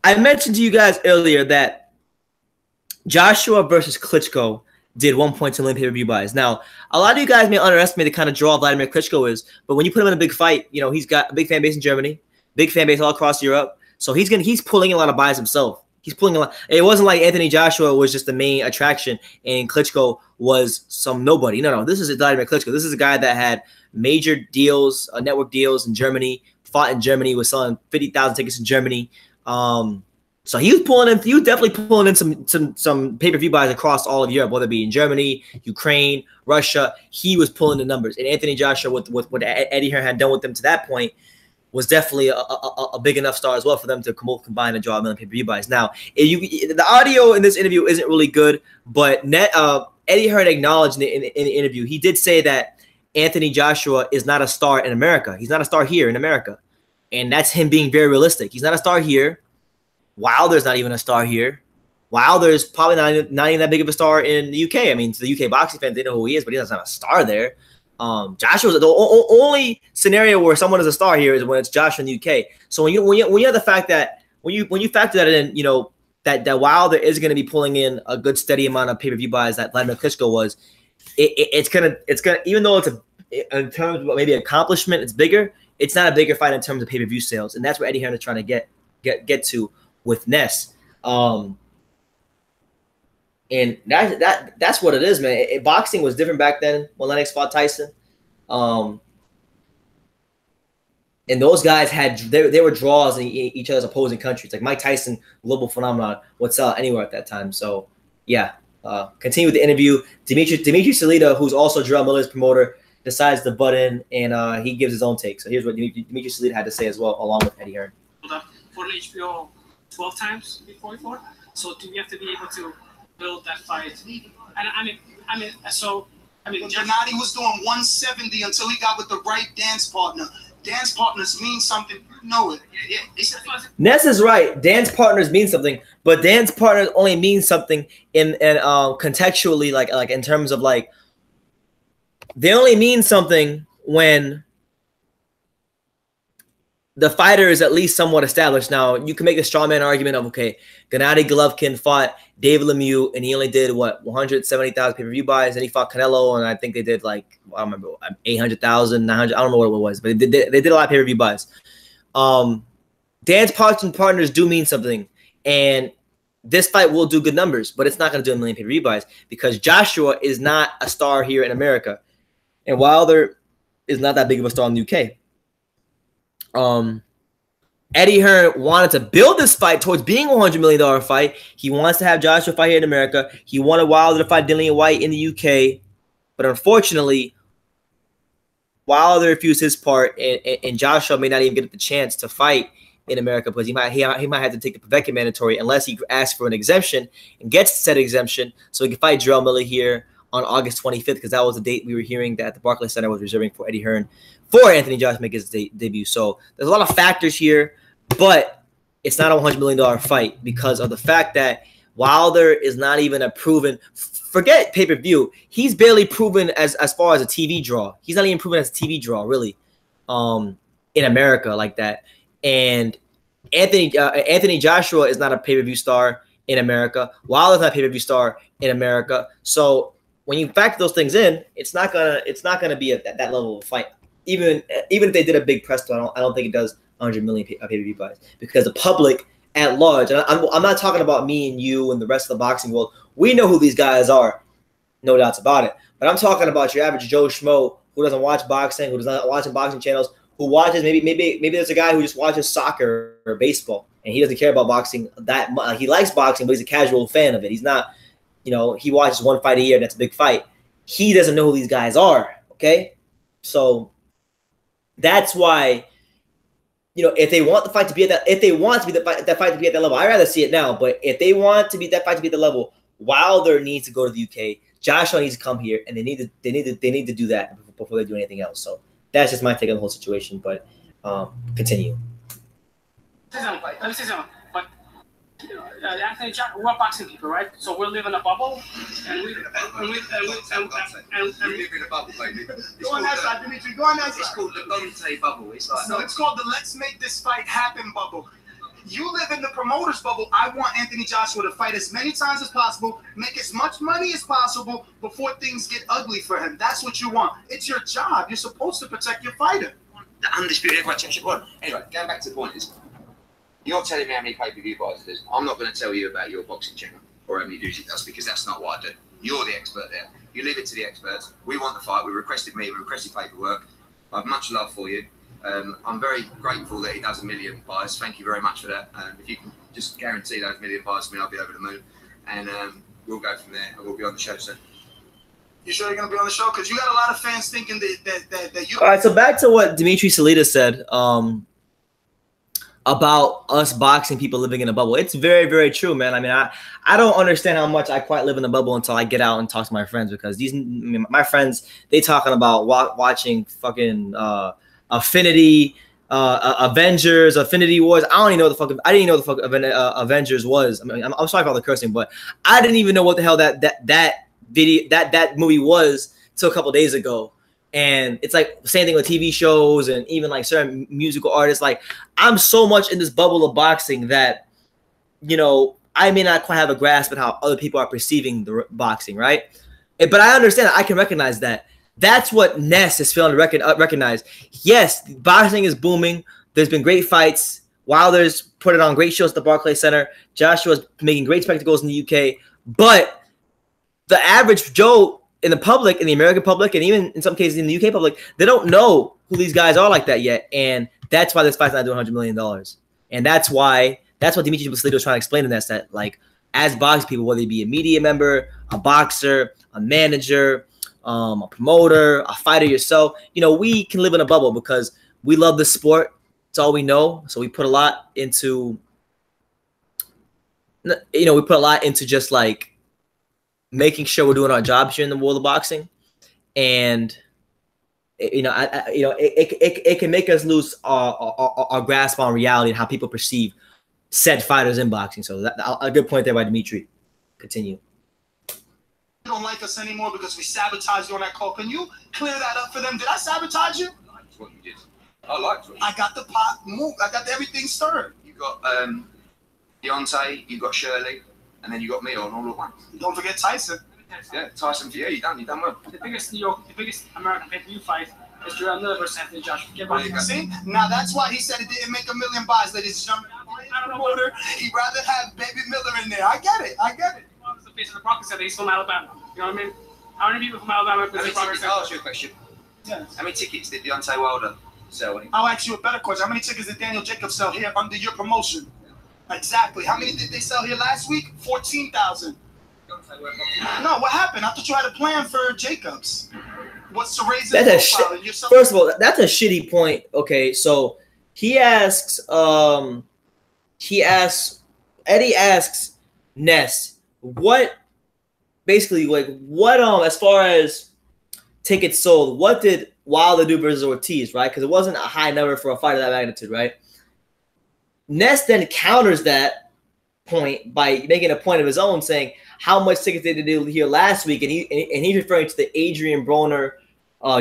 I mentioned to you guys earlier that Joshua versus Klitschko did 1.2 million pay-per-view buys. Now, a lot of you guys may underestimate the kind of draw Vladimir Klitschko is, but when you put him in a big fight, you know, he's got a big fan base in Germany, big fan base all across Europe. So he's pulling a lot of buys himself. He's pulling a lot. It wasn't like Anthony Joshua was just the main attraction and Klitschko was some nobody. No. This is a Vladimir Klitschko. This is a guy that had major deals, network deals in Germany, fought in Germany, was selling 50,000 tickets in Germany. So he was pulling in. He was definitely pulling in some pay-per-view buys across all of Europe, whether it be in Germany, Ukraine, Russia. He was pulling the numbers. And Anthony Joshua, with what Eddie Hearn had done with them to that point, was definitely a big enough star as well for them to combine and draw 1 million pay-per-view buys. Now, the audio in this interview isn't really good, but Eddie Hearn acknowledged in the interview, he did say that Anthony Joshua is not a star in America. He's not a star here in America. And that's him being very realistic. He's not a star here. Wilder's not even a star here. Wilder's probably not even that big of a star in the UK. I mean, to the UK boxing fans, they know who he is, but he's not a star there. Joshua's the only scenario where someone is a star here is when it's Joshua in the UK. So when you have the fact that when you factor that in, you know, that Wilder is going to be pulling in a good steady amount of pay-per-view buys that Vladimir Klitschko was, it's gonna even though it's in terms of maybe accomplishment, it's bigger. It's not a bigger fight in terms of pay-per-view sales, and that's what Eddie Hearn is trying to get to with Ness. And that's what it is, man. Boxing was different back then when Lennox fought Tyson. And those guys they were draws in each other's opposing countries. Like Mike Tyson, global phenomenon, would sell anywhere at that time. So yeah, continue with the interview. Dimitri Salita, who's also Jarrell Miller's promoter, decides to butt in, and he gives his own take. So here's what Dimitri Salita had to say as well, along with Eddie Hearn. For HBO 12 times before we fought. So do we have to be able to build that fight? And I mean, Gennady was doing 170 until he got with the right dance partner. Dance partners mean something. You know it. Ness is right. Dance partners mean something, but dance partners only mean something in contextually, like in terms of like they only mean something when the fighter is at least somewhat established. Now, you can make the straw man argument of, okay, Gennady Golovkin fought David Lemieux, and he only did, 170,000 pay-per-view buys, and he fought Canelo, and I think they did, I don't remember, 800,000, 900, I don't know what it was, but they did a lot of pay-per-view buys. Dance partners do mean something, and this fight will do good numbers, but it's not going to do 1 million pay-per-view buys because Joshua is not a star here in America, and Wilder is not that big of a star in the UK. Eddie Hearn wanted to build this fight towards being a $100 million fight. He wants to have Joshua fight here in America. He wanted Wilder to fight Dillian White in the UK, but unfortunately, Wilder refused his part, and Joshua may not even get the chance to fight in America because he might have to take the Povetkin mandatory unless he asks for an exemption and gets said exemption so he can fight Jarrell Miller here on August 25th because that was the date we were hearing that the Barclays Center was reserving for Eddie Hearn for Anthony Joshua to make his debut. So there's a lot of factors here, but it's not a $100 million fight because of the fact that Wilder is not even a proven – forget pay-per-view. He's barely proven as far as a TV draw. He's not even proven as a TV draw, really, in America like that. And Anthony Joshua is not a pay-per-view star in America. Wilder's not a pay-per-view star in America. So when you factor those things in, it's not gonna be at that level of fight. Even if they did a big press tour, I don't think it does 100 million pay-per-view buys because the public at large, and I'm not talking about me and you and the rest of the boxing world. We know who these guys are, no doubts about it. But I'm talking about your average Joe Schmo who doesn't watch boxing, who does not watch boxing channels, who watches maybe there's a guy who just watches soccer or baseball and he doesn't care about boxing that much. He likes boxing, but he's a casual fan of it. He's not, he watches one fight a year. That's a big fight. He doesn't know who these guys are. Okay. So that's why, you know, if they want the fight to be at that, if they want to be that fight to be at that level, I'd rather see it now. But if they want to be that fight to be at the level, Wilder needs to go to the UK. Joshua needs to come here, and they need to do that before they do anything else. So that's just my take on the whole situation. But continue. Let me say something. But Anthony, we're boxing people, right? So we live in a bubble, and we live in a bubble, baby. Go on that side, Dimitri. Go on that side. It's called the Deontay bubble. It's like no, it's called the "Let's make this fight happen" bubble. You live in the promoter's bubble. I want Anthony Joshua to fight as many times as possible, make as much money as possible before things get ugly for him. That's what you want. It's your job. You're supposed to protect your fighter. The undisputed heavyweight championship one. Anyway, going back to the point is, you're telling me how many pay-per-view buys it is. I'm not going to tell you about your boxing channel or how many views it does, because that's not what I do. You're the expert there. You leave it to the experts. We want the fight. We requested me. We requested paperwork. I have much love for you. I'm very grateful that he does 1 million buys. Thank you very much for that. If you can just guarantee those 1 million buys to me, I'll be over the moon. And we'll go from there, and we'll be on the show soon. You sure you're going to be on the show? Because you got a lot of fans thinking that you... All right, so back to what Dimitri Salita said about us boxing people living in a bubble. It's very, very true, man. I mean, I don't understand how much I quite live in a bubble until I get out and talk to my friends, because my friends, they talking about watching fucking Affinity, Avengers, Affinity Wars. I don't even know the fuck. I didn't even know the fuck Avengers was. I mean, I'm sorry for all the cursing, but I didn't even know what the hell that movie was till a couple days ago. And it's like the same thing with TV shows and even like certain musical artists. Like, I'm so much in this bubble of boxing that, you know, I may not quite have a grasp at how other people are perceiving the boxing, right? But I understand. I can recognize that. That's what Ness is feeling to recognize. Yes, boxing is booming. There's been great fights. Wilder's put it on great shows at the Barclays Center. Joshua's making great spectacles in the UK. But the average Joe in the public, in the American public, and even in some cases in the UK public, they don't know who these guys are like that yet. And that's why this fight's not doing $100 million. And that's what Dimitri Salita was trying to explain to Ness, that, like, as boxing people, whether they be a media member, a boxer, a manager, a promoter, a fighter yourself, you know, we can live in a bubble because we love the sport. It's all we know. So we put a lot into, you know, we put a lot into just like making sure we're doing our jobs here in the world of boxing. And, you know, it can make us lose our grasp on reality and how people perceive said fighters in boxing. So a good point there by Dimitri. Continue. You don't like us anymore because we sabotaged you on that call. Can you clear that up for them? Did I sabotage you? That's what you did. I liked what you did. I got the pot moved. I got everything stirred. You got Deontay, you got Shirley, and then you got me on all at once. Don't forget Tyson. Yeah, Tyson for you. You done well. The biggest American pay-per-view fight is Jordan Miller versus Anthony Joshua. See, now that's why he said it didn't make 1 million buys, ladies and gentlemen. I don't know. He'd rather have Baby Miller in there. I get it. The face of the Broncos said he's from Alabama. You know what I mean? How many people from Alabama? I'll ask you a question. Yes. How many tickets did Deontay Wilder sell? I'll ask you a better question. How many tickets did Daniel Jacobs sell here under your promotion? Exactly. How many did they sell here last week? 14,000. No, what happened? I thought you had a plan for Jacobs. What's the raise? First of all, that's a shitty point. Okay, so Eddie asks Ness, what basically, like, what as far as tickets sold, what did Wilder do versus Ortiz, right? Because it wasn't a high number for a fight of that magnitude, right? Ness then counters that point by making a point of his own, saying how much tickets did they do here last week, and he's referring to the Adrian Broner,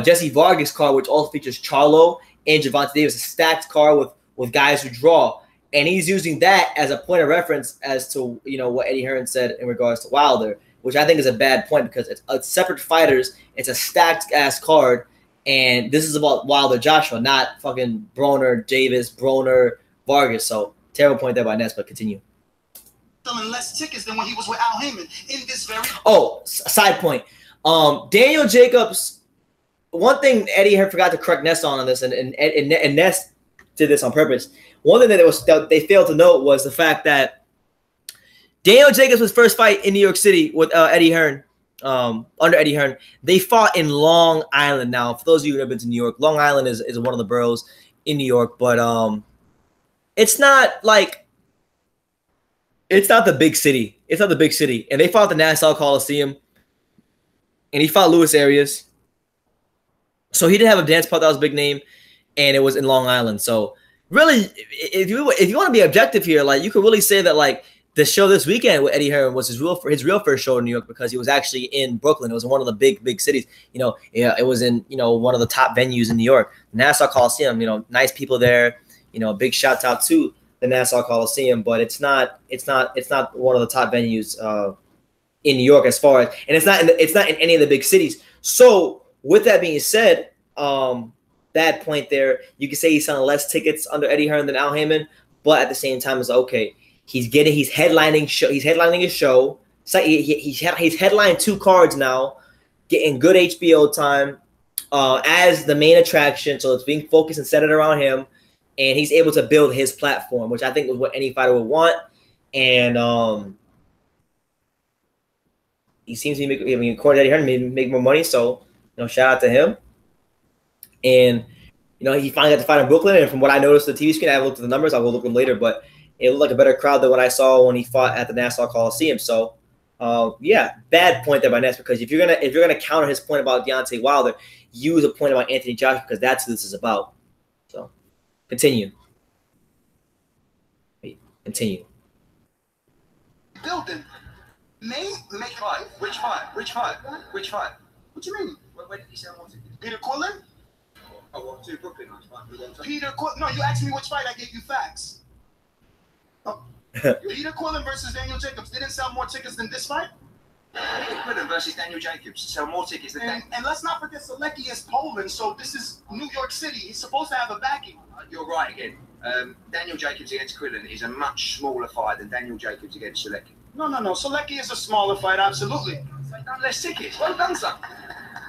Jesse Vargas card, which also features Charlo and Gervonta Davis, a stacked card with guys who draw, and he's using that as a point of reference as to, you know, what Eddie Hearn said in regards to Wilder, which I think is a bad point because it's separate fighters, it's a stacked ass card, and this is about Wilder Joshua, not fucking Broner Davis, Broner Vargas. So terrible point there by Ness, but continue. Selling less tickets than when he was with Al Heyman in this very. Oh, side point. Daniel Jacobs. One thing Eddie Hearn forgot to correct Ness on this, and Ness did this on purpose. One thing that they failed to note was the fact that Daniel Jacobs' first fight in New York City with Eddie Hearn under Eddie Hearn. They fought in Long Island. Now, for those of you who have been to New York, Long Island is one of the boroughs in New York, but it's not like it's not the big city. It's not the big city. And they fought at the Nassau Coliseum, and he fought Luis Arias. So he didn't have a dance part that was a big name, and it was in Long Island. So really, if you want to be objective here, like you could really say that like the show this weekend with Eddie Hearn was his real first show in New York because he was actually in Brooklyn. It was in one of the big cities. You know, yeah, it was in one of the top venues in New York, Nassau Coliseum. You know, nice people there. You know, big shout out to the Nassau Coliseum, but it's not one of the top venues in New York as far as, and it's not in any of the big cities. So with that being said, that point there, you can say he's selling less tickets under Eddie Hearn than Al Heyman, but at the same time, it's okay. He's headlining his show. So he's headlined 2 cards now, getting good HBO time as the main attraction. So it's being focused and centered around him, and he's able to build his platform, which I think is what any fighter would want. And he seems to be according to Eddie Hearn, maybe make more money. So shout out to him. And he finally got to fight in Brooklyn. And from what I noticed on the TV screen, I haven't looked at the numbers. I'll go look at them later, but it looked like a better crowd than what I saw when he fought at the Nassau Coliseum. So, yeah, bad point there by Ness, because if you're gonna counter his point about Deontay Wilder, use a point about Anthony Joshua, because that's who this is about. So, continue. Building. Make fight. Which fight? What you mean? Where did he sell more tickets? Peter Quillen? Oh, what? 2 Brooklyn nights. Peter Quillen. No, you asked me which fight. I gave you facts. Oh. Peter Quillen versus Daniel Jacobs didn't sell more tickets than this fight? Peter Quillen versus Daniel Jacobs sell more tickets than that. And let's not forget Selecki is Poland, so this is New York City. He's supposed to have a backing. You're right again. Daniel Jacobs against Quillen is a much smaller fight than Daniel Jacobs against Selecki. No. Selecki is a smaller fight, absolutely. They've done less tickets. Well done, son.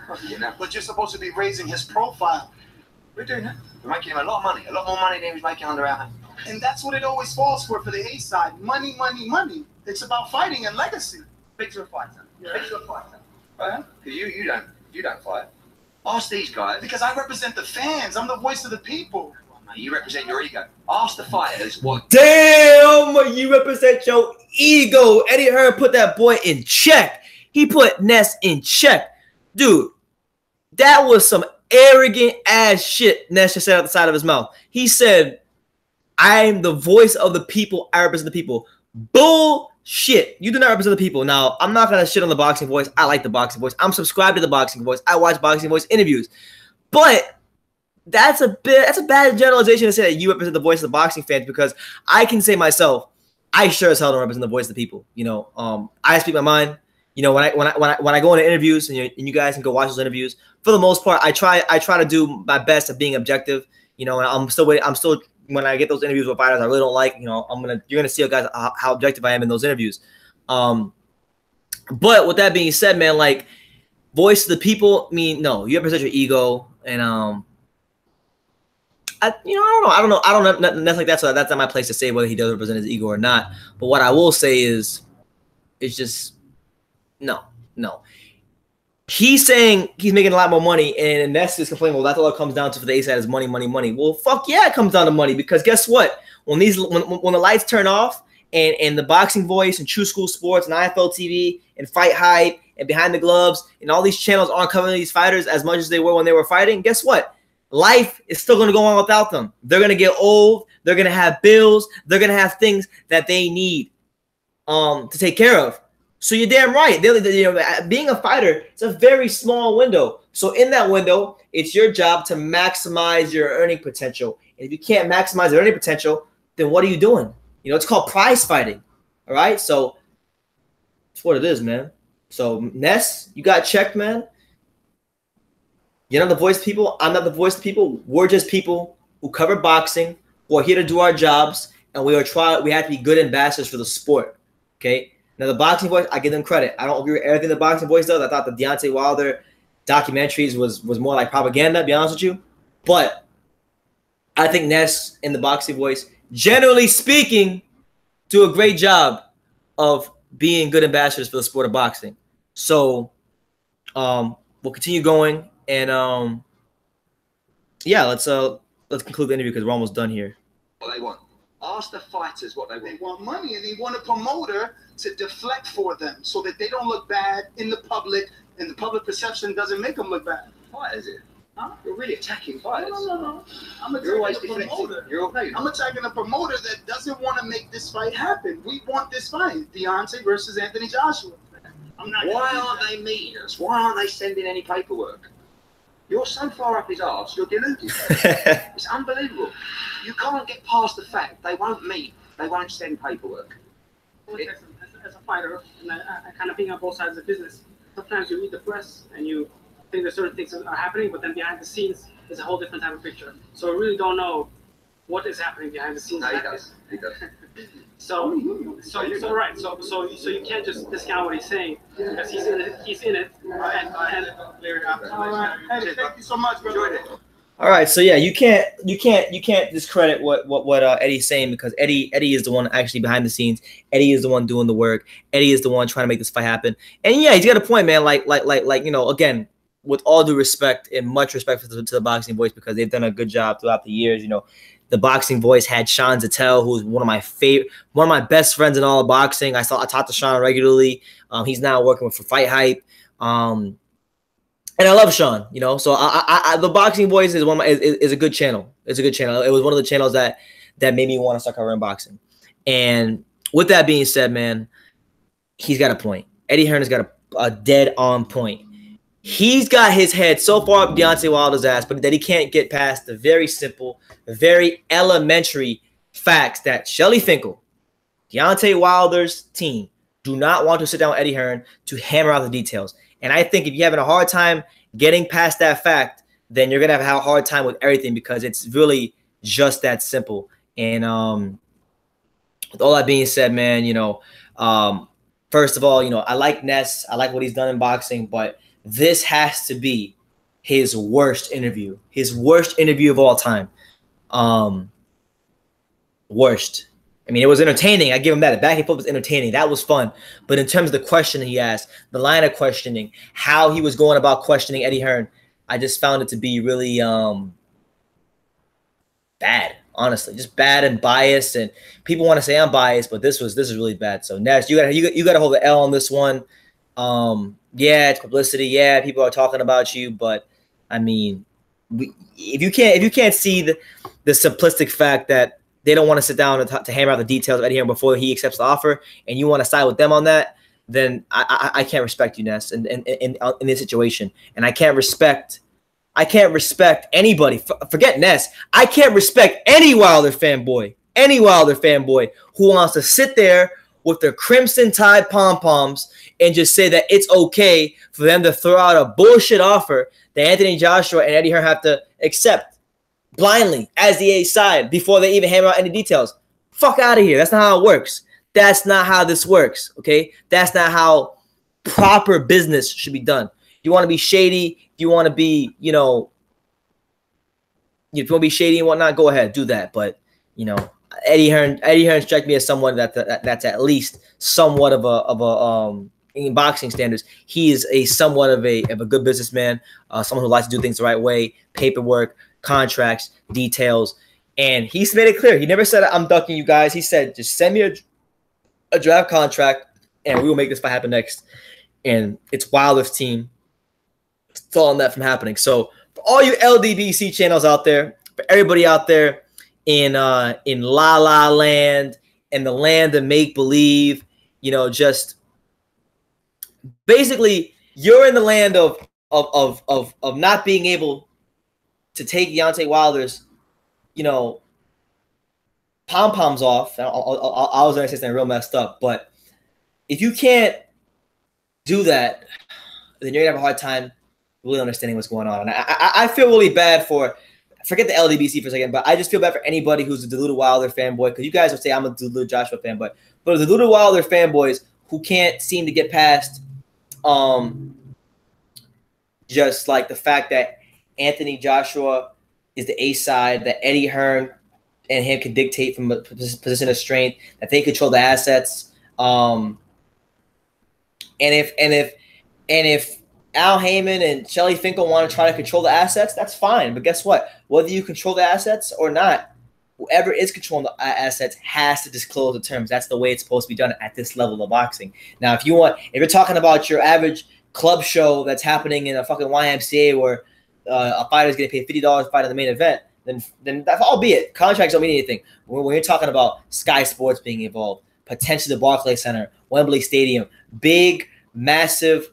But you're supposed to be raising his profile. We're doing that. We're making him a lot of money. A lot more money than he was making under our hand. And that's what it always falls for the A side. Money. It's about fighting and legacy. Speak to a fighter. Right? Because you don't fight. Ask these guys. Because I represent the fans. I'm the voice of the people. You represent your ego. Ask the fighters what. Damn, you represent your ego. Eddie Hearn put that boy in check. He put Ness in check. Dude, that was some arrogant ass shit Ness just said out the side of his mouth. He said, I'm the voice of the people. I represent the people. Bullshit. You do not represent the people. Now, I'm not going to shit on the Boxing Voice. I like the Boxing Voice. I'm subscribed to the Boxing Voice. I watch Boxing Voice interviews. But that's a bad generalization to say that you represent the voice of the boxing fans, because I can say myself, I sure as hell don't represent the voice of the people. I speak my mind. When I go into interviews, and you guys can go watch those interviews. For the most part, I try to do my best at being objective. And I'm still when I get those interviews with fighters I really don't like. You're gonna see guys how objective I am in those interviews. But with that being said, man, like voice of the people. No, you represent your ego, and I don't know. I don't know nothing like that. So that's not my place to say whether he does represent his ego or not. But what I will say is, it's just no. He's saying he's making a lot more money, and Ness is complaining, well, that's all it comes down to for the A side is money. Well, fuck yeah, it comes down to money, because guess what? When the lights turn off, and the Boxing Voice and True School Sports and IFL TV and Fight Hype and Behind the Gloves and all these channels aren't covering these fighters as much as they were when they were fighting, guess what? Life is still going to go on without them. They're going to get old. They're going to have bills. They're going to have things that they need to take care of. So you're damn right. Being a fighter, it's a very small window. So in that window, it's your job to maximize your earning potential. And if you can't maximize your earning potential, then what are you doing? It's called prize fighting. All right? So that's what it is, man. So Ness, you got checked, man. You're not the voice of people. I'm not the voice of people. We're just people who cover boxing, who are here to do our jobs, and we have to be good ambassadors for the sport. Okay? Now, the Boxing Voice, I give them credit. I don't agree with everything the Boxing Voice does. I thought the Deontay Wilder documentaries was more like propaganda, to be honest with you. But I think Ness and the Boxing Voice, generally speaking, do a great job of being good ambassadors for the sport of boxing. So we'll continue going, and yeah, let's conclude the interview because we're almost done here. What they want. Ask the fighters what they want. They want money, and they want a promoter to deflect for them so that they don't look bad in the public, and the public perception doesn't make them look bad. Fighters, huh? You're really attacking fighters. No. I'm You're always attacking the deflecting. promoter. I'm attacking a promoter that doesn't want to make this fight happen. We want this fight, Deontay versus Anthony Joshua. Why aren't they meeting us? Why aren't they sending any paperwork? You're so far up his arse, you're deluded. It's unbelievable. You can't get past the fact they won't meet, they won't send paperwork. As a fighter, and I kind of being on both sides of the business, sometimes you read the press and you think that certain things are happening, but then behind the scenes is a whole different type of picture. So we really don't know what is happening behind the scenes. No, he does. So you can't just discount what he's saying because he's in it. And Hey, thank you so much, brother. All right, so yeah, you can't discredit what Eddie's saying because Eddie is the one actually behind the scenes. Eddie is the one doing the work. Eddie is the one trying to make this fight happen. And yeah, he's got a point, man. Like again, with all due respect and much respect to the Boxing Voice because they've done a good job throughout the years. The Boxing Voice had Sean Zattel, who's one of my best friends in all of boxing. I talk to Sean regularly. He's now working for Fight Hype. And I love Sean, So the Boxing Voice is is a good channel. It's a good channel. It was one of the channels that made me want to start covering boxing. And with that being said, man, he's got a point. Eddie Hearn has got a dead on point. He's got his head so far up Deontay Wilder's ass, but that he can't get past the very simple, very elementary facts that Shelly Finkel, Deontay Wilder's team, do not want to sit down with Eddie Hearn to hammer out the details. And I think if you're having a hard time getting past that fact, then you're going to have a hard time with everything because it's really just that simple. And with all that being said, man, first of all, I like Ness. I like what he's done in boxing, but this has to be his worst interview of all time. Worst. I mean, it was entertaining. I give him that. The back and forth was entertaining. That was fun. But in terms of the question he asked, the line of questioning, how he was going about questioning Eddie Hearn, I just found it to be really bad, honestly. Just bad and biased. And people want to say I'm biased, but this is really bad. So Nash, you gotta hold the L on this one. Yeah, it's publicity. Yeah, people are talking about you, but I mean, if you can't see the simplistic fact that they don't want to sit down to hammer out the details of Eddie Hearn before he accepts the offer, and you want to side with them on that, then I can't respect you, Ness, in this situation. And I can't respect anybody. Forget Ness. I can't respect any Wilder fanboy who wants to sit there with their Crimson Tide pom-poms and just say that it's okay for them to throw out a bullshit offer that Anthony Joshua and Eddie Hearn have to accept blindly as the A side before they even hammer out any details. Fuck out of here. That's not how it works. That's not how this works, okay? That's not how proper business should be done. You want to be shady, you want to be, if you want to be shady and whatnot, go ahead, do that. But, Eddie Hearn strikes me as someone that's at least somewhat of a in boxing standards, he is somewhat of a good businessman, someone who likes to do things the right way, paperwork, contracts, details, and he's made it clear. He never said I'm ducking you guys. He said just send me a draft contract and we will make this fight happen next. And it's Wilder's team stalling that from happening. So for all you LDBC channels out there, for everybody out there in La La Land and the land of make believe, just basically you're in the land of not being able to take Deontay Wilder's, pom-poms off. I was going to say something real messed up, but if you can't do that, then you're going to have a hard time really understanding what's going on. And I feel really bad forget the LDBC for a second, but I just feel bad for anybody who's a deluded Wilder fanboy, because you guys will say I'm a deluded Joshua fan, but the deluded Wilder fanboys who can't seem to get past just like the fact that Anthony Joshua is the A side, that Eddie Hearn and him can dictate from a position of strength, that they control the assets. And if Al Heyman and Shelly Finkel want to try to control the assets, that's fine. But guess what? Whether you control the assets or not, whoever is controlling the assets has to disclose the terms. That's the way it's supposed to be done at this level of boxing. Now, if you're talking about your average club show that's happening in a fucking YMCA where a fighter's getting paid $50 to fight in the main event, then that's albeit contracts don't mean anything. When you're talking about Sky Sports being involved, potentially the Barclays Center, Wembley Stadium, big, massive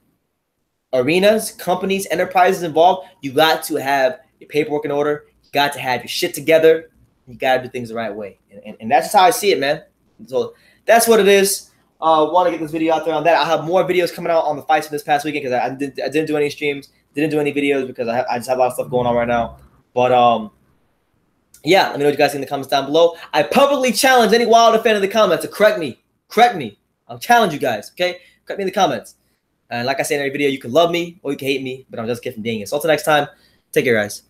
arenas, companies, enterprises involved, you got to have your paperwork in order. You got to have your shit together. You got to do things the right way. And that's just how I see it, man. So that's what it is. Want to get this video out there on that. I'll have more videos coming out on the fights from this past weekend because I didn't do any streams, didn't do any videos because I just have a lot of stuff going on right now. But yeah, let me know what you guys think in the comments down below. I publicly challenge any Wilder fan in the comments to correct me. Correct me. I'll challenge you guys, okay? Correct me in the comments. And like I say in every video, you can love me or you can hate me, but I'm just kidding. So until next time, take care, guys.